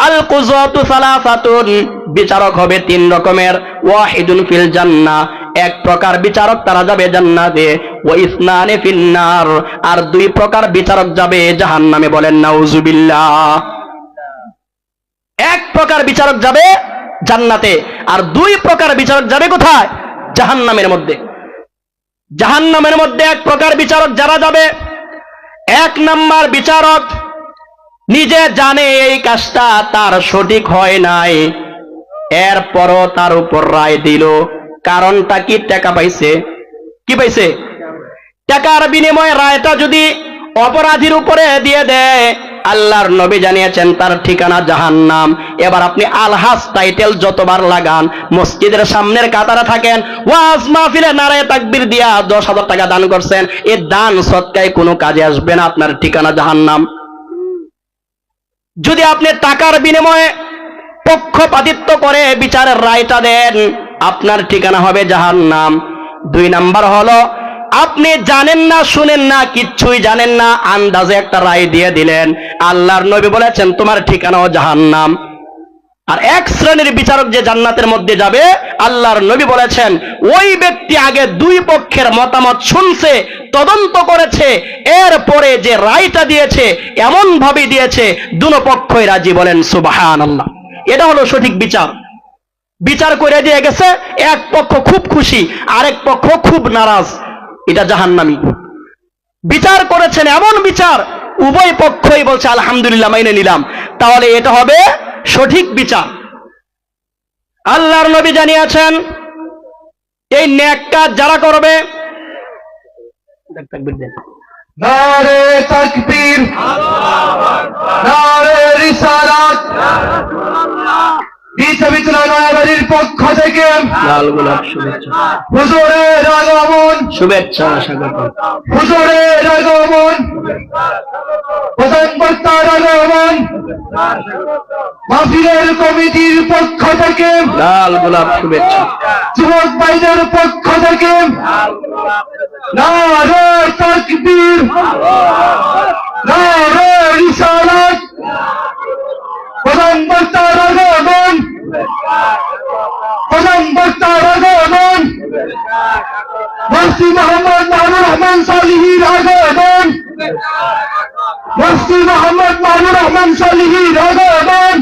আল কুযাতু সালাসাতুন, বিচারক হবে 3 রকমের। ওয়াহিদুন ফিল জান্নাহ, এক প্রকার বিচারক তারা যাবে জান্নাতে। ওয়া ইসনানি ফিন নার, আর 2 প্রকার বিচারক যাবে জাহান্নামে। বলেন নাউজুবিল্লাহ। এক প্রকার বিচারক যাবে জান্নাতে, আর 2 প্রকার বিচারক যাবে কোথায়? জাহান্নামের মধ্যে। জাহান্নামের মধ্যে এক প্রকার বিচারক যারা যাবে, এক নাম্বার বিচারক নিজে জানে এই কাজটা তার সঠিক হয় নাই, এরপরও তার উপর রায় দিল। কারণটা কি? টাকা পাইছে। কি পাইছে? টাকার বিনিময়ে রায়টা যদি অপরাধীর উপরে দিয়ে দেয়, আল্লাহর নবী জানিয়েছেন তার ঠিকানা জাহান্নাম। এবার আপনি আলহাজ টাইটেল যতবার লাগান, মসজিদের সামনের কাতারে থাকেন, ওয়াজ মাহফিলে নারায়ে তাকবীর দিয়া 10,000 টাকা দান করছেন, এই দান সদকায় কোনো কাজে আসবে না, আপনার ঠিকানা জাহান্নাম। যদি আপনি টাকার বিনিময়ে পক্ষপাতিত্ব করে বিচারের রায়টা দেন, আপনার ঠিকানা হবে জাহান্নাম। 2 নাম্বার হলো আপনি জানেন না, শুনেন না, কিচ্ছুই জানেন না, আন্দাজে একটা রায় দিয়ে দিলেন, আল্লাহর নবী বলেছেন তোমার ঠিকানাও জাহান্নাম। আর এক শ্রেণীর বিচারক যে জান্নাতের মধ্যে যাবে, আল্লাহর নবী বলেছেন ওই ব্যক্তি আগে 2 পক্ষের মতামত শুনছে, তদন্ত করেছে, এরপরে যে রায়টা দিয়েছে এমন ভাবে দিয়েছে দুনো পক্ষই রাজি। বলেন সুবহানাল্লাহ। এটা হলো সঠিক বিচার। বিচার করে দিয়ে গেছে, এক পক্ষ খুব খুশি, আরেক পক্ষ খুব নারাজ, এটা জাহান্নামী। বিচার করেছেন এমন বিচার উভয় পক্ষই বলছে আলহামদুলিল্লাহ, মাইনে নিলাম, তাহলে এটা হবে সঠিক বিচার। আল্লাহর নবী জানিয়েছেন এই নেক কাজ যারা করবে, নারে তাকবীর, নারে রিসালাত, বিশ্ববিদ্যালয় নয়াবাড়ির পক্ষ থেকে লাল গোলাপ শুভেচ্ছা, হুজুরের আগমন, শুভেচ্ছা, স্বাগত। হুজুরের আগমন, প্রধান বক্তার আগমন, মাহফিলের কমিটির পক্ষ থেকে লাল গোলাপ শুভেচ্ছা, যুবক ভাইদের পক্ষ থেকে নারে তাকবীর, নারে রিসালাত, প্রধান বক্তার আগমন, প্রধান বক্তার আগমন, মুফতি মোহাম্মদ মাহমুদুর রহমান সালিহির আগমন, মুফতি মোহাম্মদ মাহমুদুর রহমান সালিহির আগমন,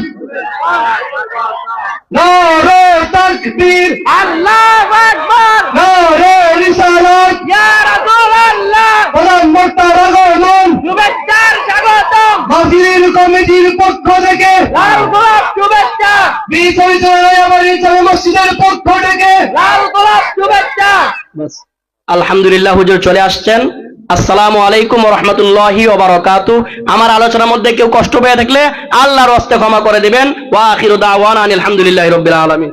নারে তাকবীর, আল্লাহু আকবার, নারে রিসালাত, ইয়া রাসূলুল্লাহ, প্রধান বক্তার আগমন, শুভেচ্ছার স্বাগতম, মাহফিলের কমিটির পক্ষ থেকে লাল গোলাপ শুভেচ্ছা, বিশ্ববিদ্যালয় নয়াবাড়ি জামে মসজিদের পক্ষ থেকে লাল গোলাপ শুভেচ্ছা। বাস। আলহামদুলিল্লাহ, হুজুর চলে আসছেন। আসসালামু আলাইকুম ওয়া রাহমাতুল্লাহি ওয়া বারাকাতুহু। আমার আলোচনার মধ্যে কেউ কষ্ট পেয়ে থাকলে আল্লাহর ওয়াস্তে ক্ষমা করে দিবেন। ওয়া আখিরু দাওয়ানা আলহামদুলিল্লাহি রাব্বিল আলামিন।